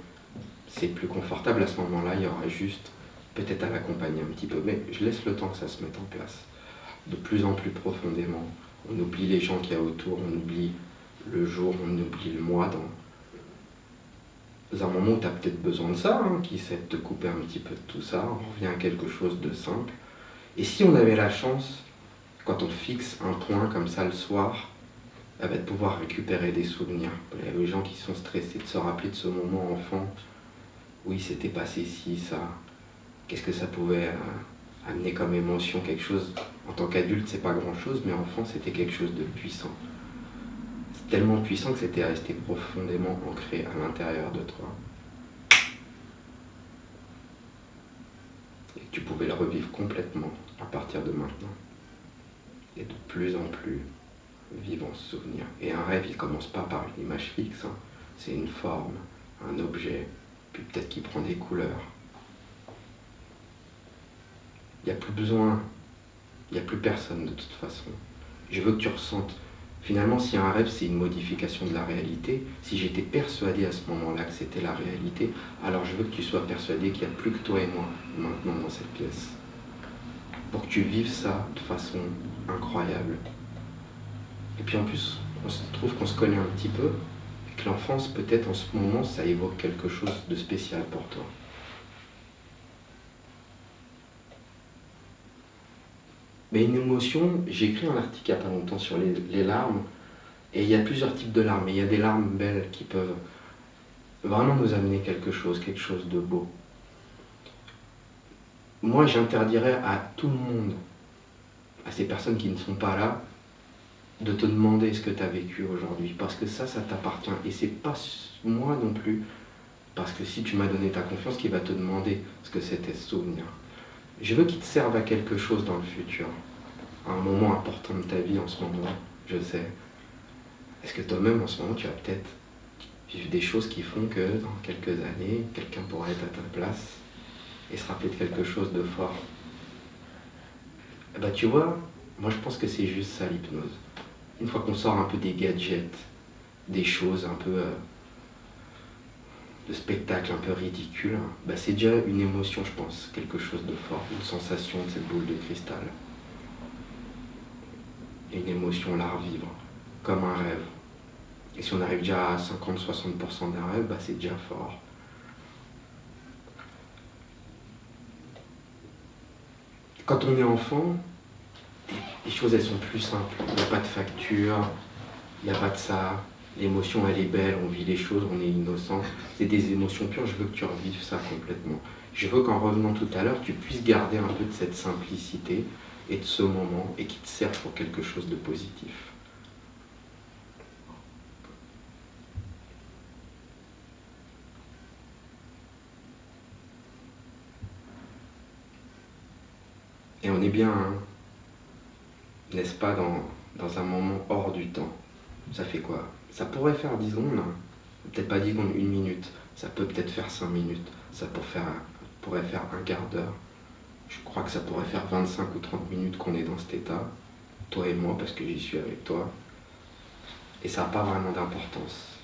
c'est plus confortable, à ce moment-là, il y aura juste peut-être à l'accompagner un petit peu. Mais je laisse le temps que ça se mette en place. De plus en plus profondément. On oublie les gens qu'il y a autour, on oublie le jour, on oublie le mois. Dans un moment où tu as peut-être besoin de ça, qui sait te couper un petit peu de tout ça, on revient à quelque chose de simple. Et si on avait la chance, quand on fixe un point comme ça le soir, de pouvoir récupérer des souvenirs. Il y a les gens qui sont stressés de se rappeler de ce moment enfant, où il s'était passé ci, ça, qu'est-ce que ça pouvait amener comme émotion, quelque chose, en tant qu'adulte c'est pas grand chose, mais enfant c'était quelque chose de puissant. C'est tellement puissant que c'était resté profondément ancré à l'intérieur de toi. Et tu pouvais le revivre complètement à partir de maintenant. Et de plus en plus vivant ce souvenir. Et un rêve, il commence pas par une image fixe, c'est une forme, un objet, puis peut-être qu'il prend des couleurs. Il n'y a plus besoin, il n'y a plus personne de toute façon. Je veux que tu ressentes. Finalement, si un rêve, c'est une modification de la réalité, si j'étais persuadé à ce moment-là que c'était la réalité, alors je veux que tu sois persuadé qu'il n'y a plus que toi et moi maintenant dans cette pièce. Pour que tu vives ça de façon incroyable. Et puis en plus, on se trouve qu'on se connaît un petit peu, et que l'enfance, peut-être en ce moment, ça évoque quelque chose de spécial pour toi. Mais une émotion, j'ai écrit un article il n'y a pas longtemps sur les larmes, et il y a plusieurs types de larmes, et il y a des larmes belles qui peuvent vraiment nous amener quelque chose de beau. Moi, j'interdirais à tout le monde, à ces personnes qui ne sont pas là, de te demander ce que tu as vécu aujourd'hui, parce que ça t'appartient, et c'est pas moi non plus, parce que si tu m'as donné ta confiance, qui va te demander ce que c'était ce souvenir. Je veux qu'il te serve à quelque chose dans le futur, à un moment important de ta vie en ce moment, je sais. Est-ce que toi-même en ce moment tu as peut-être vécu des choses qui font que dans quelques années, quelqu'un pourra être à ta place et se rappeler de quelque chose de fort. Tu vois, moi je pense que c'est juste ça l'hypnose. Une fois qu'on sort un peu des gadgets, des choses un peu de spectacle un peu ridicule, c'est déjà une émotion, je pense, quelque chose de fort, une sensation de cette boule de cristal. Et une émotion, on la revivre, comme un rêve. Et si on arrive déjà à 50-60% d'un rêve, c'est déjà fort. Quand on est enfant, les choses elles sont plus simples. Il n'y a pas de facture, il n'y a pas de ça. L'émotion elle est belle, on vit les choses, on est innocent. C'est des émotions pures, je veux que tu revives ça complètement. Je veux qu'en revenant tout à l'heure, tu puisses garder un peu de cette simplicité et de ce moment et qui te serve pour quelque chose de positif. Et on est bien, n'est-ce pas, dans un moment hors du temps. Ça fait quoi? Ça pourrait faire 10 secondes, peut-être pas 10 secondes, 1 minute. Ça peut peut-être faire 5 minutes. Ça pourrait faire un quart d'heure. Je crois que ça pourrait faire 25 ou 30 minutes qu'on est dans cet état. Toi et moi, parce que j'y suis avec toi. Et ça n'a pas vraiment d'importance.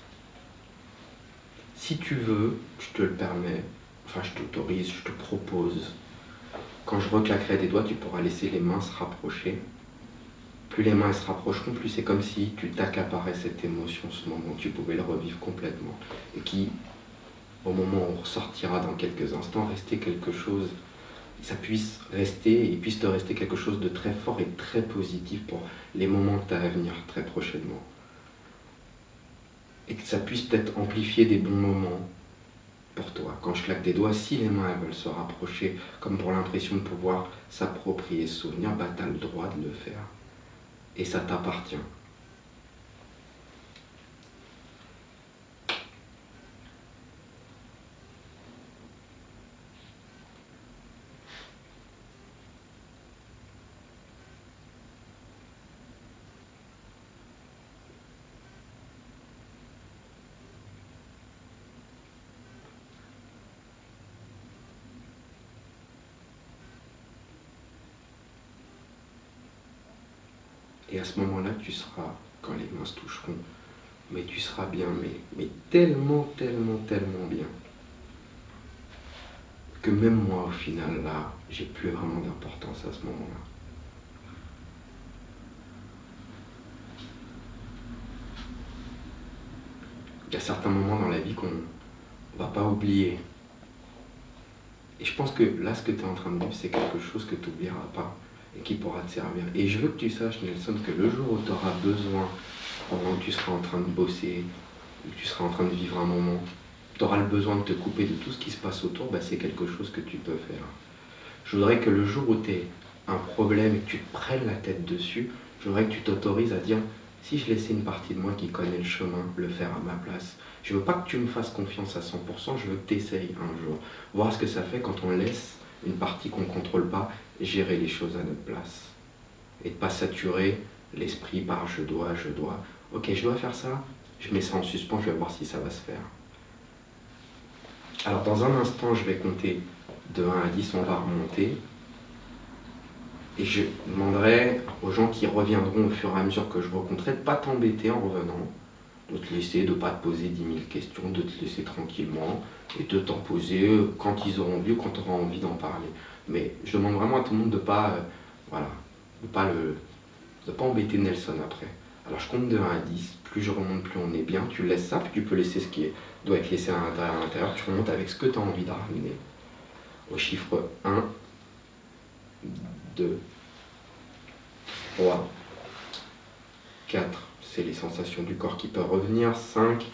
Si tu veux, je te le permets, enfin je t'autorise, je te propose, quand je reclaquerai des doigts, tu pourras laisser les mains se rapprocher. Plus les mains elles se rapprocheront, plus c'est comme si tu t'accaparais cette émotion, ce moment, tu pouvais le revivre complètement. Et qui, au moment où on ressortira dans quelques instants, rester quelque chose, ça puisse rester, et puisse te rester quelque chose de très fort et très positif pour les moments que tu as à venir très prochainement. Et que ça puisse peut-être amplifier des bons moments pour toi. Quand je claque des doigts, si les mains elles veulent se rapprocher, comme pour l'impression de pouvoir s'approprier ce souvenir, bah tu as le droit de le faire. Et ça t'appartient. Et à ce moment-là, tu seras, quand les mains se toucheront, mais tu seras bien, mais tellement, tellement, tellement bien, que même moi, au final, là, j'ai plus vraiment d'importance à ce moment-là. Il y a certains moments dans la vie qu'on ne va pas oublier. Et je pense que là, ce que tu es en train de vivre, c'est quelque chose que tu n'oublieras pas et qui pourra te servir. Et je veux que tu saches, Nelson, que le jour où tu auras besoin, pendant que tu seras en train de bosser, ou que tu seras en train de vivre un moment, tu auras le besoin de te couper de tout ce qui se passe autour, bah, c'est quelque chose que tu peux faire. Je voudrais que le jour où tu as un problème et que tu te prennes la tête dessus, je voudrais que tu t'autorises à dire, si je laissais une partie de moi qui connaît le chemin, le faire à ma place. Je veux pas que tu me fasses confiance à 100%, je veux que tu essayes un jour. Voir ce que ça fait quand on laisse une partie qu'on ne contrôle pas gérer les choses à notre place. Et de ne pas saturer l'esprit par je dois. Ok, je dois faire ça, je mets ça en suspens, je vais voir si ça va se faire. Alors dans un instant, je vais compter de 1 à 10, on va remonter. Et je demanderai aux gens qui reviendront au fur et à mesure que je recompterai de ne pas t'embêter en revenant, de te laisser, de ne pas te poser 10 000 questions, de te laisser tranquillement et de t'en poser quand ils auront envie ou quand tu auras envie d'en parler. Mais je demande vraiment à tout le monde de ne pas, de pas embêter Nelson après. Alors je compte de 1 à 10, plus je remonte, plus on est bien. Tu laisses ça, puis tu peux laisser ce qui doit être laissé à l'intérieur. Tu remontes avec ce que tu as envie de ramener. Au chiffre 1, 2, 3, 4, c'est les sensations du corps qui peuvent revenir. 5,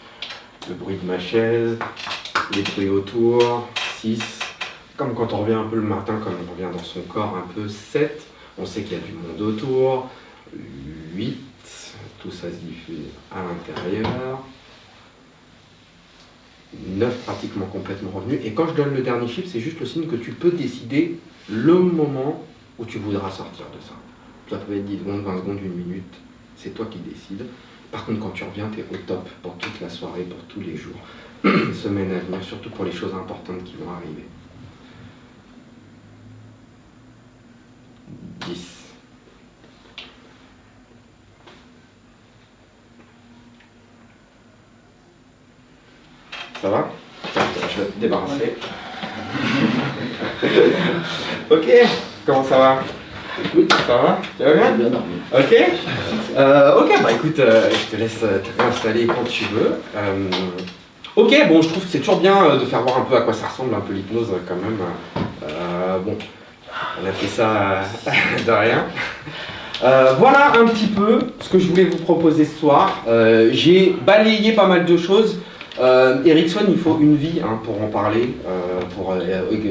le bruit de ma chaise, les bruits autour. 6, comme quand on revient un peu le matin, comme on revient dans son corps un peu. 7, on sait qu'il y a du monde autour. 8, tout ça se diffuse à l'intérieur. 9, pratiquement complètement revenu. Et quand je donne le dernier chiffre, c'est juste le signe que tu peux décider le moment où tu voudras sortir de ça. Ça peut être 10 secondes, 20 secondes, 1 minute. C'est toi qui décides. Par contre, quand tu reviens, tu es au top pour toute la soirée, pour tous les jours. Semaines à venir, surtout pour les choses importantes qui vont arriver. 10. Ça va? Je vais te débarrasser. Ok, comment ça va? Écoute, ça va? Tu vas bien? Bien, Ok. Ok, bah écoute, je te laisse te réinstaller quand tu veux. Ok, bon, je trouve que c'est toujours bien de faire voir un peu à quoi ça ressemble, un peu l'hypnose quand même. Bon, on a fait ça de rien. Voilà un petit peu ce que je voulais vous proposer ce soir. J'ai balayé pas mal de choses. Erickson, il faut une vie pour en parler, pour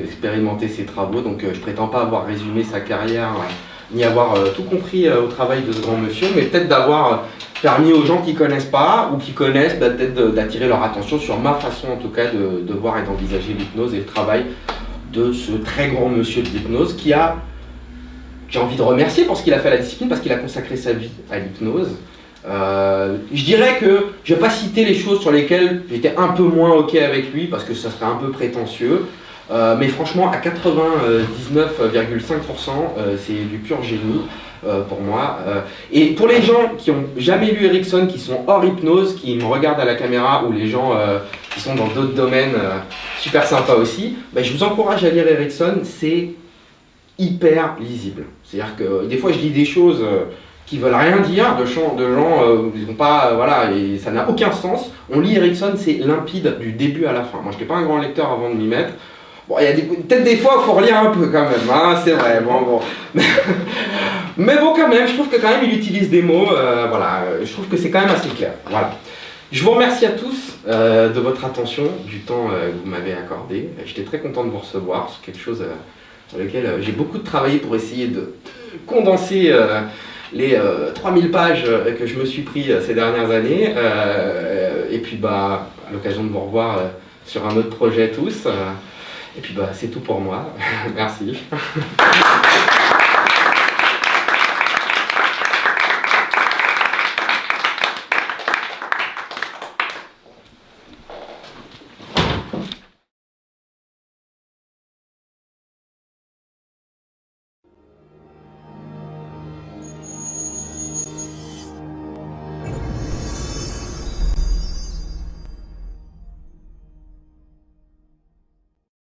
expérimenter ses travaux. Donc je prétends pas avoir résumé sa carrière, ni avoir tout compris au travail de ce grand monsieur, mais peut-être d'avoir permis aux gens qui connaissent pas ou qui connaissent, peut-être d'attirer leur attention sur ma façon en tout cas de voir et d'envisager l'hypnose et le travail de ce très grand monsieur de l'hypnose qui a, j'ai envie de remercier pour ce qu'il a fait à la discipline, parce qu'il a consacré sa vie à l'hypnose. Je dirais que je ne vais pas citer les choses sur lesquelles j'étais un peu moins ok avec lui, parce que ça serait un peu prétentieux. Mais franchement, à 99,5%, c'est du pur génie pour moi. Et pour les gens qui n'ont jamais lu Erikson, qui sont hors hypnose, qui me regardent à la caméra, ou les gens qui sont dans d'autres domaines super sympas aussi, bah, je vous encourage à lire Erikson, c'est hyper lisible. C'est-à-dire que des fois je lis des choses qui veulent rien dire, de gens ils ont pas, voilà, et ça n'a aucun sens. On lit Erikson, c'est limpide du début à la fin. Moi je n'étais pas un grand lecteur avant de m'y mettre. Bon, il y a peut-être des fois il faut relire un peu quand même, hein, c'est vrai, bon. Mais bon quand même, je trouve que quand même il utilise des mots, voilà, je trouve que c'est quand même assez clair. Voilà. Je vous remercie à tous de votre attention, du temps que vous m'avez accordé. J'étais très content de vous recevoir, c'est quelque chose sur lequel j'ai beaucoup travaillé pour essayer de condenser les 3000 pages que je me suis pris ces dernières années. Et puis bah, à l'occasion de vous revoir sur un autre projet tous. Et puis bah, c'est tout pour moi. Merci.